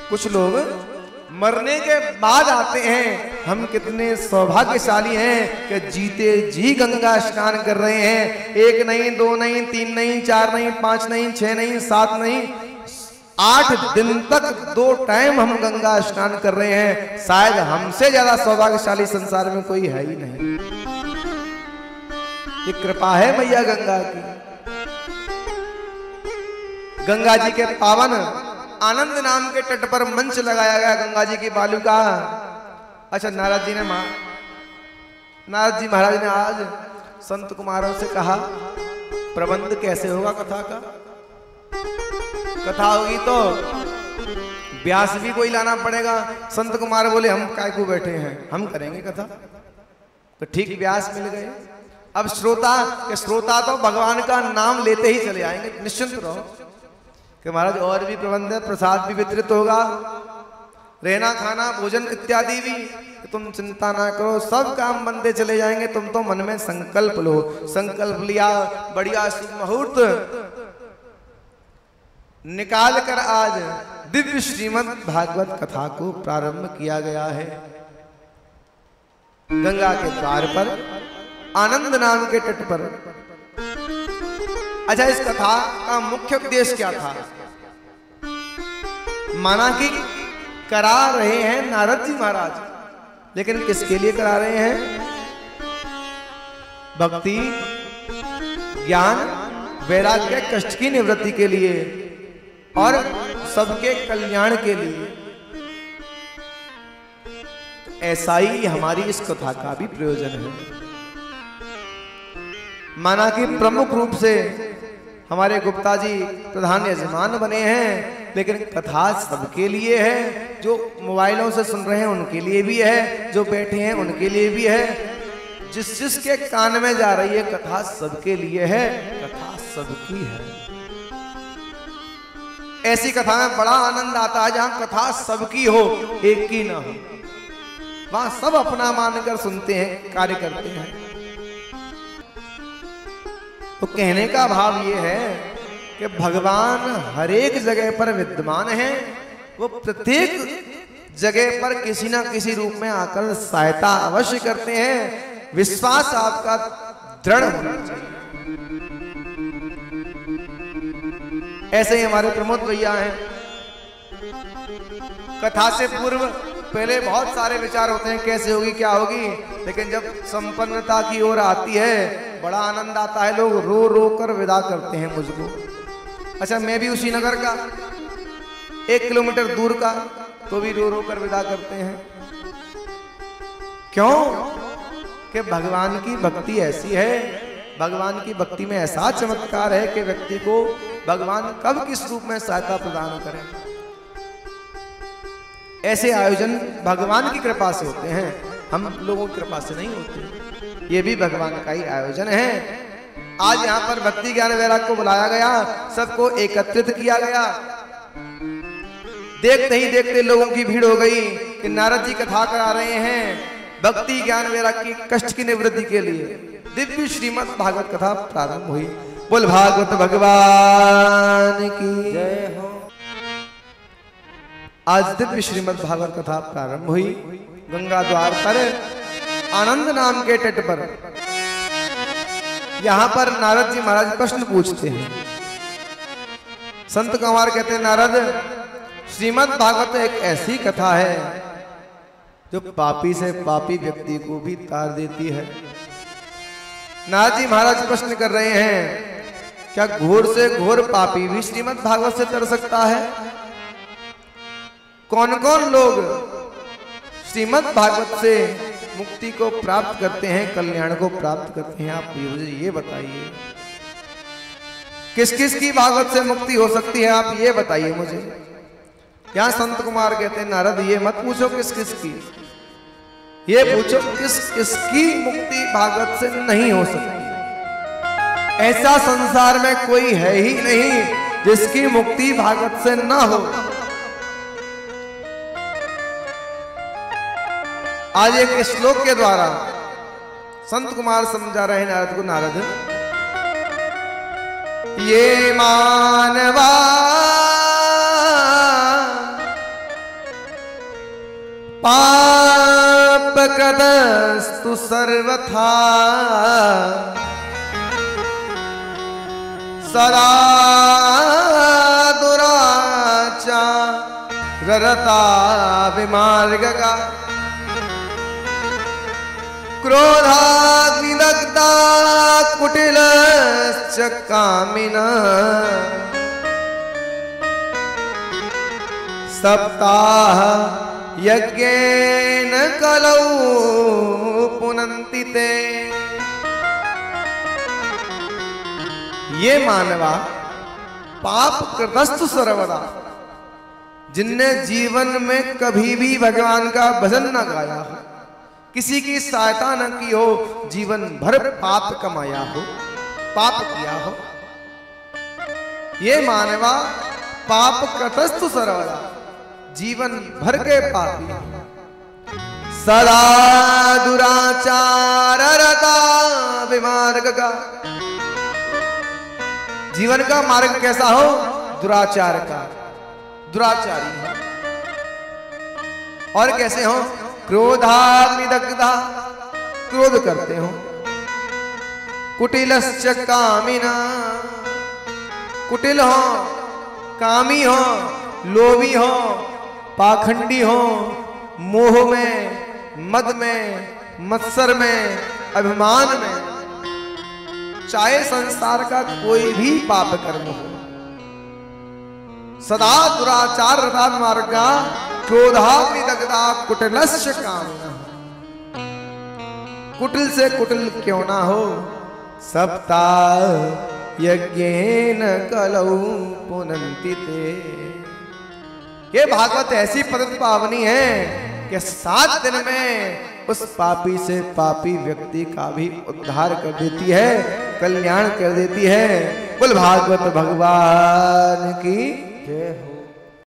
कुछ लोग मरने के बाद आते हैं। हम कितने सौभाग्यशाली हैं कि जीते जी गंगा स्नान कर रहे हैं। 1 नहीं, 2 नहीं, 3 नहीं, 4 नहीं, 5 नहीं, 6 नहीं, 7 नहीं, 8 दिन तक 2 टाइम हम गंगा स्नान कर रहे हैं। शायद हमसे ज्यादा सौभाग्यशाली संसार में कोई है ही नहीं। ये कृपा है मैया गंगा की। गंगा जी के पावन आनंद नाम के तट पर मंच लगाया गया गंगा जी की बालू का। अच्छा नारद जी महाराज ने आज संत कुमारों से कहा प्रबंध कैसे होगा कथा का। कथा होगी तो व्यास भी कोई लाना पड़ेगा। संत कुमार बोले हम काय को बैठे हैं, हम करेंगे कथा। तो ठीक व्यास मिल गए। अब श्रोता तो भगवान का नाम लेते ही चले आएंगे, निश्चिंत रहो कि महाराज और भी प्रबंध है, प्रसाद भी वितरित होगा, रहना खाना भोजन इत्यादि भी, तुम चिंता ना करो, सब काम बनते चले जाएंगे। तुम तो मन में संकल्प लो। संकल्प लिया, बढ़िया शुभ मुहूर्त निकाल कर आज दिव्य श्रीमद् भागवत कथा को प्रारंभ किया गया है। गंगा के द्वार पर, आनंद नाम के तट पर। अच्छा इस कथा का मुख्य उद्देश्य क्या था? माना कि करा रहे हैं नारद जी महाराज, लेकिन किसके लिए करा रहे हैं? भक्ति, ज्ञान, वैराग्य, कष्ट की निवृत्ति के लिए और सबके कल्याण के लिए। ऐसा ही हमारी इस कथा का भी प्रयोजन है। माना कि प्रमुख रूप से हमारे गुप्ता जी प्रधान यजमान बने हैं, लेकिन कथा सबके लिए है। जो मोबाइलों से सुन रहे हैं उनके लिए भी है, जो बैठे हैं उनके लिए भी है, जिस जिसके कान में जा रही है कथा सबके लिए है, कथा सबकी है। ऐसी कथा में बड़ा आनंद आता है जहां कथा सबकी हो, एक की ना हो। वहां सब अपना मानकर सुनते हैं, कार्य करते हैं। तो कहने का भाव ये है कि भगवान हर एक जगह पर विद्यमान है। वो प्रत्येक जगह पर किसी ना किसी रूप में आकर सहायता अवश्य करते हैं। विश्वास आपका दृढ़ होना चाहिए। ऐसे ही हमारे प्रमोद भैया हैं। कथा से पूर्व पहले बहुत सारे विचार होते हैं, कैसे होगी क्या होगी, लेकिन जब संपन्नता की ओर आती है बड़ा आनंद आता है। लोग रो रो कर विदा करते हैं मुझको। अच्छा, मैं भी उसी नगर का 1 किलोमीटर दूर का, तो भी रो रो कर विदा करते हैं। क्यों? कि भगवान की भक्ति ऐसी है, भगवान की भक्ति में ऐसा चमत्कार है कि व्यक्ति को भगवान कब किस रूप में सहायता प्रदान करें। ऐसे आयोजन भगवान की कृपा से होते हैं, हम लोगों की कृपा से नहीं होते। ये भी भगवान का ही आयोजन है। आज यहाँ पर भक्ति ज्ञान वैराग्य को बुलाया गया, सबको एकत्रित किया गया। देखते ही देखते लोगों की भीड़ हो गई कि नारद जी कथा करा रहे हैं भक्ति ज्ञान वैराग्य की कष्ट की निवृत्ति के लिए। दिव्य श्रीमद् भागवत कथा प्रारंभ हुई। बोल भागवत भगवान की जय हो। आज दिव्य श्रीमद् भागवत कथा प्रारंभ हुई। गंगा द्वार पर आनंद नाम के तट पर यहां पर नारद जी महाराज प्रश्न पूछते हैं। संत कुमार कहते हैं, नारद, श्रीमद् भागवत एक ऐसी कथा है जो पापी से पापी व्यक्ति को भी तार देती है। नारद जी महाराज प्रश्न कर रहे हैं, क्या घोर से घोर पापी भी श्रीमद् भागवत से तर सकता है? कौन कौन लोग श्रीमद् भागवत से मुक्ति को प्राप्त करते हैं, कल्याण को प्राप्त करते हैं? आप मुझे ये बताइए, किस किस की भागवत से मुक्ति हो सकती है, आप ये बताइए मुझे। क्या संत कुमार कहते हैं, नारद ये मत पूछो किस किस की, ये पूछो किस किस की मुक्ति भागवत से नहीं हो सकती। ऐसा संसार में कोई है ही नहीं जिसकी मुक्ति भागवत से ना हो। आज एक श्लोक के द्वारा संत कुमार समझा रहे हैं नारद को, नारद ये मानवा पाप कृतस्तु सर्वथा सदा दुराचाररता विमार्गका क्रोधाग्निदग्धा कुटिलश्च कामिना सप्ताह यज्ञेन कलौ पुनन्ति ते। ये मानवा पाप कृतस्तु सर्वदा, जिनने जीवन में कभी भी भगवान का भजन न गाया हो, किसी की सहायता न की हो, जीवन भर पाप कमाया हो, पाप किया हो। ये मानवा पाप कृतस्तु सर्वदा, जीवन भर के पापी, सदा दुराचाररता विमार्ग का। जीवन का मार्ग कैसा हो? दुराचार का, दुराचारी हो। और कैसे हो? क्रोधाग्निदग्धा, क्रोध करते हो। कुटिलश्च कामिना, कुटिल हो, कामी हो, लोभी हो, पाखंडी हो, मोह में, मद में, मत्सर में, अभिमान में, चाहे संसार का कोई भी पाप कर्म हो, सदा दुराचार रता मार्गा क्रोधाग्निदग्धा कुटिलश्च कामिना। कुटिल से कुटिल क्यों ना हो, सप्ताह यज्ञेन कलौ पुनन्ति ते। ये भागवत ऐसी पतित पावनी है कि 7 दिन में उस पापी से पापी व्यक्ति का भी उद्धार कर देती है, कल्याण कर देती है। बोल भागवत भगवान की जय हो।